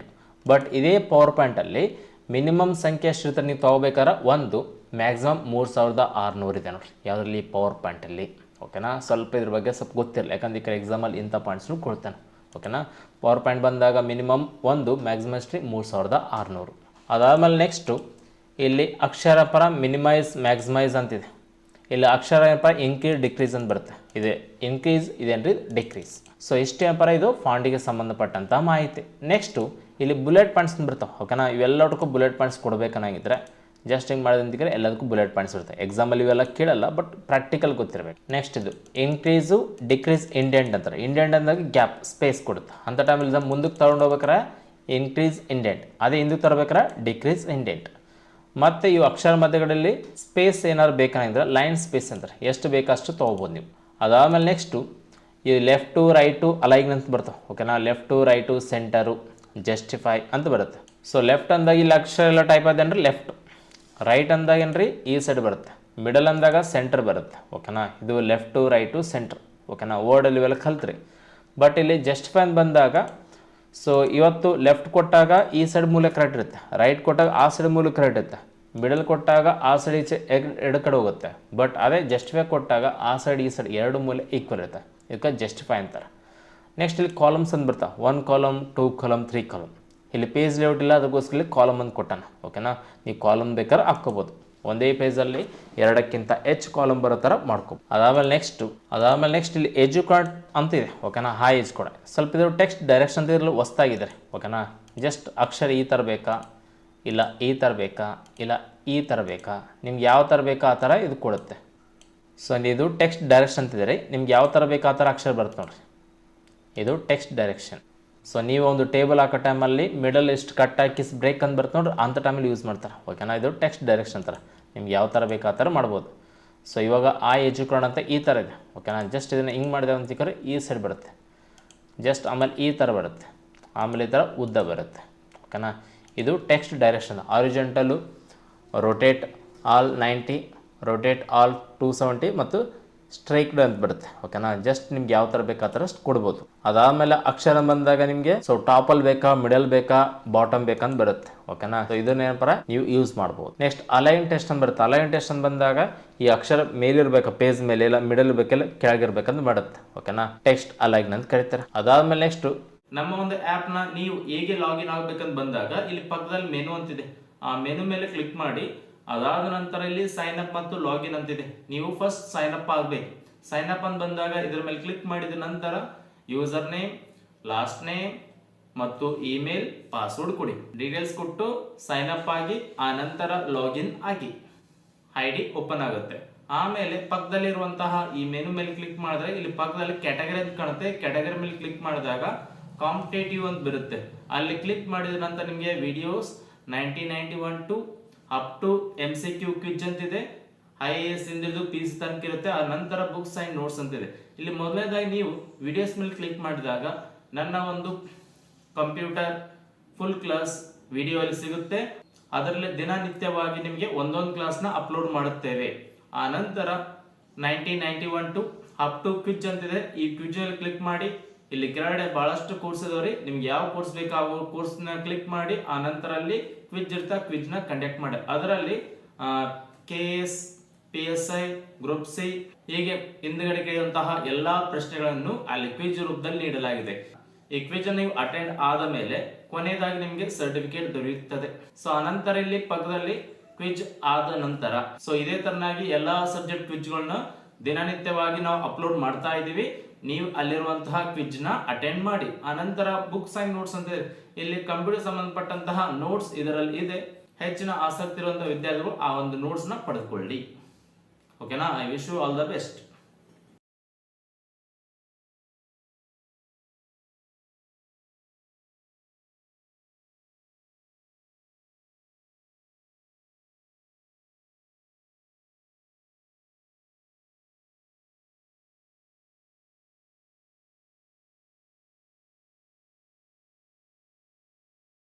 ಬಟ್ ಇದೇ ಪವರ್ ಪಾಯಿಂಟಲ್ಲಿ ಮಿನಿಮಮ್ ಸಂಖ್ಯೆ ಎಷ್ಟಿರ್ತಾರೆ ನೀವು ತೊಗೋಬೇಕಾದ್ರೆ 1, ಮ್ಯಾಕ್ಸಿಮಮ್ 3600 ಇದೆ ನೋಡಿರಿ ಯಾವುದರಲ್ಲಿ? ಪವರ್ ಪಾಯಿಂಟಲ್ಲಿ. ಓಕೆನಾ. ಸ್ವಲ್ಪ ಇದ್ರ ಬಗ್ಗೆ ಸ್ವಲ್ಪ ಗೊತ್ತಿರಲ್ಲ, ಯಾಕಂದ್ರೆ ಈ ಕಡೆ ಎಕ್ಸಾಮಲ್ಲಿ ಇಂಥ ಪಾಯಿಂಟ್ಸ್ನು ಕೊಡ್ತಾನೆ. ಓಕೆನಾ. ಪವರ್ ಪಾಯಿಂಟ್ ಬಂದಾಗ ಮಿನಿಮಮ್ 1, ಮ್ಯಾಕ್ಸಿಮಮ್ ಎಷ್ಟ್ರಿ 3600. ಅದಾದಮೇಲೆ ನೆಕ್ಸ್ಟು ಇಲ್ಲಿ ಅಕ್ಷರ ಪರ ಮಿನಿಮೈಸ್ ಮ್ಯಾಕ್ಸಿಮೈಸ್ ಅಂತಿದೆ. ಇಲ್ಲಿ ಅಕ್ಷರ ಏನಪ್ಪ ಇನ್ಕ್ರೀಸ್ ಡಿಕ್ರೀಸ್ ಅಂತ ಬರುತ್ತೆ. ಇದೆ ಇನ್ಕ್ರೀಸ್, ಇದೇನ್ರಿ ಡಿಕ್ರೀಸ್. ಸೊ ಇಷ್ಟೇನಪ್ಪ ಇದು ಫಾಂಟಿಗೆ ಸಂಬಂಧಪಟ್ಟಂಥ ಮಾಹಿತಿ. ನೆಕ್ಸ್ಟು ಇಲ್ಲಿ ಬುಲೆಟ್ ಪಾಯಿಂಟ್ಸ್ ಬರ್ತಾವೆ. ಓಕೆನಾ. ಇವೆಲ್ಲದಕ್ಕೂ ಬುಲೆಟ್ ಪಾಯಿಂಟ್ಸ್ ಕೊಡಬೇಕನ್ನಾಗಿದ್ದರೆ ಜಸ್ಟ್ ಹಿಂಗೆ ಮಾಡೋದಂತಿದ್ರೆ ಎಲ್ಲದಕ್ಕೂ ಬುಲೆಟ್ ಪಾಯಿಂಟ್ಸ್ ಇರುತ್ತೆ. ಎಕ್ಸಾಮಲ್ಲಿ ಇವೆಲ್ಲ ಕೇಳಲ್ಲ, ಬಟ್ ಪ್ರಾಕ್ಟಿಕಲ್ ಗೊತ್ತಿರಬೇಕು. ನೆಕ್ಸ್ಟ್ ಇದು ಇನ್ಕ್ರೀಸು ಡಿಕ್ರೀಸ್ ಇಂಡೆಂಟ್ ಅಂತಾರೆ. ಇಂಡೆಂಟ್ ಅಂದಾಗ ಗ್ಯಾಪ್ ಸ್ಪೇಸ್ ಕೊಡುತ್ತೆ. ಅಂಥ ಟೈಮಲ್ಲಿ ಮುಂದಕ್ಕೆ ತಗೊಂಡು ಹೋಗ್ಬೇಕಾರೆ ಇನ್ಕ್ರೀಸ್ ಇಂಡೆಂಟ್, ಅದೇ ಹಿಂದಕ್ಕೆ ತರಬೇಕಾರೆ ಡಿಕ್ರೀಸ್ ಇಂಡೆಂಟ್. ಮತ್ತು ಇವು ಅಕ್ಷರ ಮಧ್ಯಗಳಲ್ಲಿ ಸ್ಪೇಸ್ ಏನಾದ್ರು ಬೇಕಂದ್ರೆ ಲೈನ್ ಸ್ಪೇಸ್ ಅಂತಾರೆ. ಎಷ್ಟು ಬೇಕಷ್ಟು ತೊಗೋಬೋದು ನೀವು. ಅದಾದಮೇಲೆ ನೆಕ್ಸ್ಟು ಈ ಲೆಫ್ಟು ರೈಟು ಅಲೈನ್ ಅಂತ ಬರ್ತಾವೆ. ಓಕೆನಾ. ಲೆಫ್ಟು ರೈಟು ಸೆಂಟರು ಜಸ್ಟಿಫೈ ಅಂತ ಬರುತ್ತೆ. ಸೊ ಲೆಫ್ಟ್ ಅಂದಾಗ ಇಲ್ಲಿ ಅಕ್ಷರ ಎಲ್ಲ ಟೈಪ್ ಆದ ಅಂದ್ರೆ ಲೆಫ್ಟ್, ರೈಟ್ ಅಂದಾಗ ಏನ್ರಿ ಈ ಸೈಡ್ ಬರುತ್ತೆ, ಮಿಡಲ್ ಅಂದಾಗ ಸೆಂಟರ್ ಬರುತ್ತೆ. ಓಕೆನಾ. ಇದು ಲೆಫ್ಟು ರೈಟು ಸೆಂಟರ್. ಓಕೆನಾ. ವರ್ಡಲ್ಲಿ ಇವೆಲ್ಲ ಕಲ್ತ್ರಿ. ಬಟ್ ಇಲ್ಲಿ ಜಸ್ಟಿಫೈ ಅಂತ ಬಂದಾಗ ಸೊ ಇವತ್ತು ಲೆಫ್ಟ್ ಕೊಟ್ಟಾಗ ಈ ಸೈಡ್ ಮೂಲೆ ಕರೆಕ್ಟ್ ಇರುತ್ತೆ, ರೈಟ್ ಕೊಟ್ಟಾಗ ಆ ಸೈಡ್ ಮೂಲೆ ಕರೆಕ್ಟ್ ಇರುತ್ತೆ, ಮಿಡಲ್ ಕೊಟ್ಟಾಗ ಆ ಸೈಡ್ ಈಚೆ ಎರಡು ಕಡೆ ಹೋಗುತ್ತೆ. ಬಟ್ ಅದೇ ಜಸ್ಟಿಫೈ ಕೊಟ್ಟಾಗ ಆ ಸೈಡ್ ಈ ಸೈಡ್ ಎರಡು ಮೂಲೆ ಈಕ್ವಲ್ ಇರುತ್ತೆ, ಇದಕ್ಕೆ ಜಸ್ಟಿಫೈ ಅಂತಾರೆ. ನೆಕ್ಸ್ಟ್ ಇಲ್ಲಿ ಕಾಲಮ್ಸ್ ಅಂತ ಬರ್ತಾವೆ. 1 ಕಾಲಮ್ 2 ಕಾಲಮ್ 3 ಕಾಲಮ್. ಇಲ್ಲಿ ಪೇಜ್ ಲೇಔಟ್ ಇಲ್ಲ, ಅದಕ್ಕೋಸ್ಕರ ಇಲ್ಲಿ ಕಾಲಮ್ ಅಂತ ಕೊಟ್ಟಾನ. ಓಕೆನಾ. ನೀವು ಕಾಲಮ್ ಬೇಕಾದ್ರೆ ಹಾಕ್ಕೋಬೋದು. ಒಂದೇ ಪೇಜಲ್ಲಿ 2ಕ್ಕಿಂತ ಹೆಚ್ಚು ಕಾಲಮ್ ಬರೋ ಥರ ಮಾಡ್ಕೊ. ಅದಾದಮೇಲೆ ನೆಕ್ಸ್ಟ್ ಇಲ್ಲಿ ಎಜುಕಾರ್ಡ್ ಅಂತಿದೆ. ಓಕೆನಾ. ಹಾಯ್ ಏಜ್ ಕೂಡ ಸ್ವಲ್ಪ ಇದು ಟೆಕ್ಸ್ಟ್ ಡೈರೆಕ್ಷನ್ ಅಂತ ಇರಲು ಹೊಸ್ತಾಗಿದೆ. ಓಕೆನಾ. ಜಸ್ಟ್ ಅಕ್ಷರ ಈ ಥರ ಬೇಕಾ, ಇಲ್ಲ ಈ ಥರ ಬೇಕಾ, ಇಲ್ಲ ಈ ಥರ ಬೇಕಾ, ನಿಮ್ಗೆ ಯಾವ ಥರ ಬೇಕಾ ಆ ಥರ ಇದು ಕೊಡುತ್ತೆ. ಸೊ ಇದು ಟೆಕ್ಸ್ಟ್ ಡೈರೆಕ್ಷನ್ ಅಂತಿದೆ. ನಿಮ್ಗೆ ಯಾವ ಥರ ಬೇಕಾ ಆ ಥರ ಅಕ್ಷರ ಬರುತ್ತೆ ನೋಡಿರಿ, ಇದು ಟೆಕ್ಸ್ಟ್ ಡೈರೆಕ್ಷನ್. ಸೊ ನೀವು ಒಂದು ಟೇಬಲ್ ಹಾಕೋ ಟೈಮಲ್ಲಿ ಮಿಡಲ್ ಎಷ್ಟು ಕಟ್ ಹಾಕಿ ಬ್ರೇಕ್ ಅಂತ ಬರುತ್ತೆ ನೋಡ್ರಿ, ಅಂಥ ಟೈಮಲ್ಲಿ ಯೂಸ್ ಮಾಡ್ತಾರೆ. ಓಕೆನಾ. ಇದು ಟೆಕ್ಸ್ಟ್ ಡೈರೆಕ್ಷನ್ ಅಂತಾರೆ. ನಿಮ್ಗೆ ಯಾವ ಥರ ಬೇಕು ಆ ಥರ ಮಾಡ್ಬೋದು. ಸೊ ಇವಾಗ ಆ ಎಜುಕೋಣ ಅಂತ ಈ ಥರ ಇದೆ. ಓಕೆನಾ. ಜಸ್ಟ್ ಇದನ್ನು ಹಿಂಗೆ ಮಾಡಿದೆ ಅಂತಿದ್ರೆ ಈ ಸೈಡ್ ಬರುತ್ತೆ, ಜಸ್ಟ್ ಆಮೇಲೆ ಈ ಥರ ಬರುತ್ತೆ, ಆಮೇಲೆ ಈ ಥರ ಉದ್ದ ಬರುತ್ತೆ. ಓಕೆನಾ. ಇದು text direction. Horizontal, rotate all 90, rotate all 270 ಮತ್ತು ಸ್ಟ್ರೈಕ್ಡ್ ಅಂತ ಬರುತ್ತೆ. ಓಕೆನಾ. ಜಸ್ಟ್ ನಿಮ್ಗೆ ಯಾವ ಥರ ಬೇಕಾ ಆ ಥರ ಕೊಡ್ಬೋದು. ಅದಾದಮೇಲೆ ಅಕ್ಷರ ಬಂದಾಗ ನಿಮಗೆ ಸೊ ಟಾಪಲ್ಲಿ ಬೇಕಾ, ಮಿಡಲ್ ಬೇಕಾ, ಬಾಟಮ್ ಬೇಕಂತ ಬರುತ್ತೆ. ಓಕೆನಾ. ಸೊ ಇದನ್ನೇನಪ್ಪ ನೀವು ಯೂಸ್ ಮಾಡ್ಬೋದು. ನೆಕ್ಸ್ಟ್ ಅಲೈನ್ ಟೆಸ್ಟ್ ಅಂತ ಬರುತ್ತೆ. ಅಲೈನ್ ಟೆಸ್ಟ್ ಅಂತ ಬಂದಾಗ ಈ ಅಕ್ಷರ ಮೇಲಿರ್ಬೇಕಾ ಪೇಜ್ ಮೇಲೆ, ಇಲ್ಲ ಮಿಡಲ್ ಬೇಕೆಲ್ಲ ಕೆಳಗಿರ್ಬೇಕಂತ ಮಾಡುತ್ತೆ. ಓಕೆನಾ. ಟೆಕ್ಸ್ಟ್ ಅಲೈನ್ ಅಂತ ಕರೀತಾರೆ. ಅದಾದಮೇಲೆ ನೆಕ್ಸ್ಟ್ ನಮ್ಮ ಒಂದು ಆ್ಯಪ್ನ ನೀವು ಹೇಗೆ ಲಾಗಿನ್ ಆಗಬೇಕಂತ ಬಂದಾಗ ಇಲ್ಲಿ ಪಕ್ಕದಲ್ಲಿ ಮೆನು ಅಂತಿದೆ. ಆ ಮೆನು ಮೇಲೆ ಕ್ಲಿಕ್ ಮಾಡಿ ಅದಾದ ನಂತರ ಇಲ್ಲಿ ಸೈನ್ ಅಪ್ ಮತ್ತು ಲಾಗಿನ್ ಅಂತಿದೆ. ನೀವು ಫಸ್ಟ್ ಸೈನ್ ಅಪ್ ಆಗಬೇಕು. ಸೈನ್ ಅಪ್ ಅಂತ ಬಂದಾಗ ಇದರ ಮೇಲೆ ಕ್ಲಿಕ್ ಮಾಡಿದ ನಂತರ ಯೂಸರ್ ನೇಮ್, ಲಾಸ್ಟ್ ನೇಮ್ ಮತ್ತು ಇಮೇಲ್, ಪಾಸ್ವರ್ಡ್ ಕೊಡಿ. ಡೀಟೇಲ್ಸ್ ಕೊಟ್ಟು ಸೈನ್ ಅಪ್ ಆಗಿ ಆ ನಂತರ ಲಾಗಿನ್ ಆಗಿ ID ಓಪನ್ ಆಗುತ್ತೆ. ಆಮೇಲೆ ಪಕ್ಕದಲ್ಲಿರುವಂತಹ ಈ ಮೆನು ಮೇಲೆ ಕ್ಲಿಕ್ ಮಾಡಿದ್ರೆ ಇಲ್ಲಿ ಪಕ್ಕದಲ್ಲಿ ಕ್ಯಾಟಗರಿ ಅಂತ ಕಾಣುತ್ತೆ. ಕ್ಯಾಟಗರಿ ಮೇಲೆ ಕ್ಲಿಕ್ ಮಾಡಿದಾಗ ಕಾಂಪಿಟೇಟಿವ್ ಅಂತ ಬರುತ್ತೆ. ಅಲ್ಲಿ ಕ್ಲಿಕ್ ಮಾಡಿದ ನಂತರ ನಿಮಗೆ videos 1991 to up to MCQ quiz ಅಂತಿದೆ. IAS ಇಂದಿದ್ದು PC ತನಕ ಇರುತ್ತೆ. ಆ ನಂತರ ಬುಕ್ಸ್ ಅಂಡ್ ನೋಟ್ಸ್ ಅಂತಿದೆ. ಇಲ್ಲಿ ಮೊದಲನೇದಾಗಿ ನೀವು ವಿಡಿಯೋಸ್ ಮೇಲೆ ಕ್ಲಿಕ್ ಮಾಡಿದಾಗ ನನ್ನ ಒಂದು ಕಂಪ್ಯೂಟರ್ ಫುಲ್ ಕ್ಲಾಸ್ ವಿಡಿಯೋ ಅಲ್ಲಿ ಸಿಗುತ್ತೆ. ಅದರಲ್ಲಿ ದಿನನಿತ್ಯವಾಗಿ ನಿಮಗೆ ಒಂದೊಂದು ಕ್ಲಾಸ್ನ ಅಪ್ಲೋಡ್ ಮಾಡುತ್ತೇವೆ. ಆ ನಂತರ 1991 ಟು ಅಪ್ ಟು ಕ್ವಿಜ್ ಅಂತಿದೆ. ಈ ಕ್ವಿಜ್ ಅಲ್ಲಿ ಕ್ಲಿಕ್ ಮಾಡಿ ಇಲ್ಲಿ ಕೆಳಗಡೆ ಬಹಳಷ್ಟು ಕೋರ್ಸ್ ಇದಾವ್ರಿ. ನಿಮ್ಗೆ ಯಾವ ಕೋರ್ಸ್ ಬೇಕು ಆ ಕೋರ್ಸ್ನ ಕ್ಲಿಕ್ ಮಾಡಿ ಆ ನಂತರ ಅಲ್ಲಿ ಕ್ವಿಜ್ ಇರ್ತಾ ಕ್ವಿಜ್ನ ಕಂಡಕ್ಟ್ ಮಾಡಿ. ಅದರಲ್ಲಿ KS, PSI, ಗ್ರೂಪ್ C ಹೀಗೆ ಹಿಂದ್ಗಡೆ ಕೇಳುವಂತಹ ಎಲ್ಲಾ ಪ್ರಶ್ನೆಗಳನ್ನು ಅಲ್ಲಿ ಕ್ವಿಜ್ ರೂಪದಲ್ಲಿ ನೀಡಲಾಗಿದೆ. ಈ ಕ್ವಿಜ್ ಅನ್ನು ನೀವು ಅಟೆಂಡ್ ಆದ ಮೇಲೆ ಕೊನೆಯದಾಗಿ ನಿಮಗೆ ಸರ್ಟಿಫಿಕೇಟ್ ದೊರೆಯುತ್ತದೆ. ಸೊ ಅನಂತರ ಇಲ್ಲಿ ಪಕ್ಕದಲ್ಲಿ ಕ್ವಿಜ್ ಆದ ನಂತರ ಸೊ ಇದೇ ತರನಾಗಿ ಎಲ್ಲಾ ಸಬ್ಜೆಕ್ಟ್ ಕ್ವಿಜ್ಗಳನ್ನ ದಿನನಿತ್ಯವಾಗಿ ನಾವು ಅಪ್ಲೋಡ್ ಮಾಡ್ತಾ ಇದೀವಿ. ನೀವು ಅಲ್ಲಿರುವಂತಹ ಕ್ವಿಜ್ ನ ಅಟೆಂಡ್ ಮಾಡಿ. ಆನಂತರ ಬುಕ್ಸ್ ಅಂಡ್ ನೋಟ್ಸ್ ಅಂತ ಇಲ್ಲಿ ಕಂಪ್ಯೂಟರ್ ಸಂಬಂಧಪಟ್ಟಂತಹ ನೋಟ್ಸ್ ಇದರಲ್ಲಿ ಇದೆ. ಹೆಚ್ಚಿನ ಆಸಕ್ತಿ ಇರುವಂತಹ ವಿದ್ಯಾರ್ಥಿಗಳು ಆ ಒಂದು ನೋಟ್ಸ್ ನ ಪಡೆದುಕೊಳ್ಳಿ. ಓಕೆನಾ. I wish you all the best.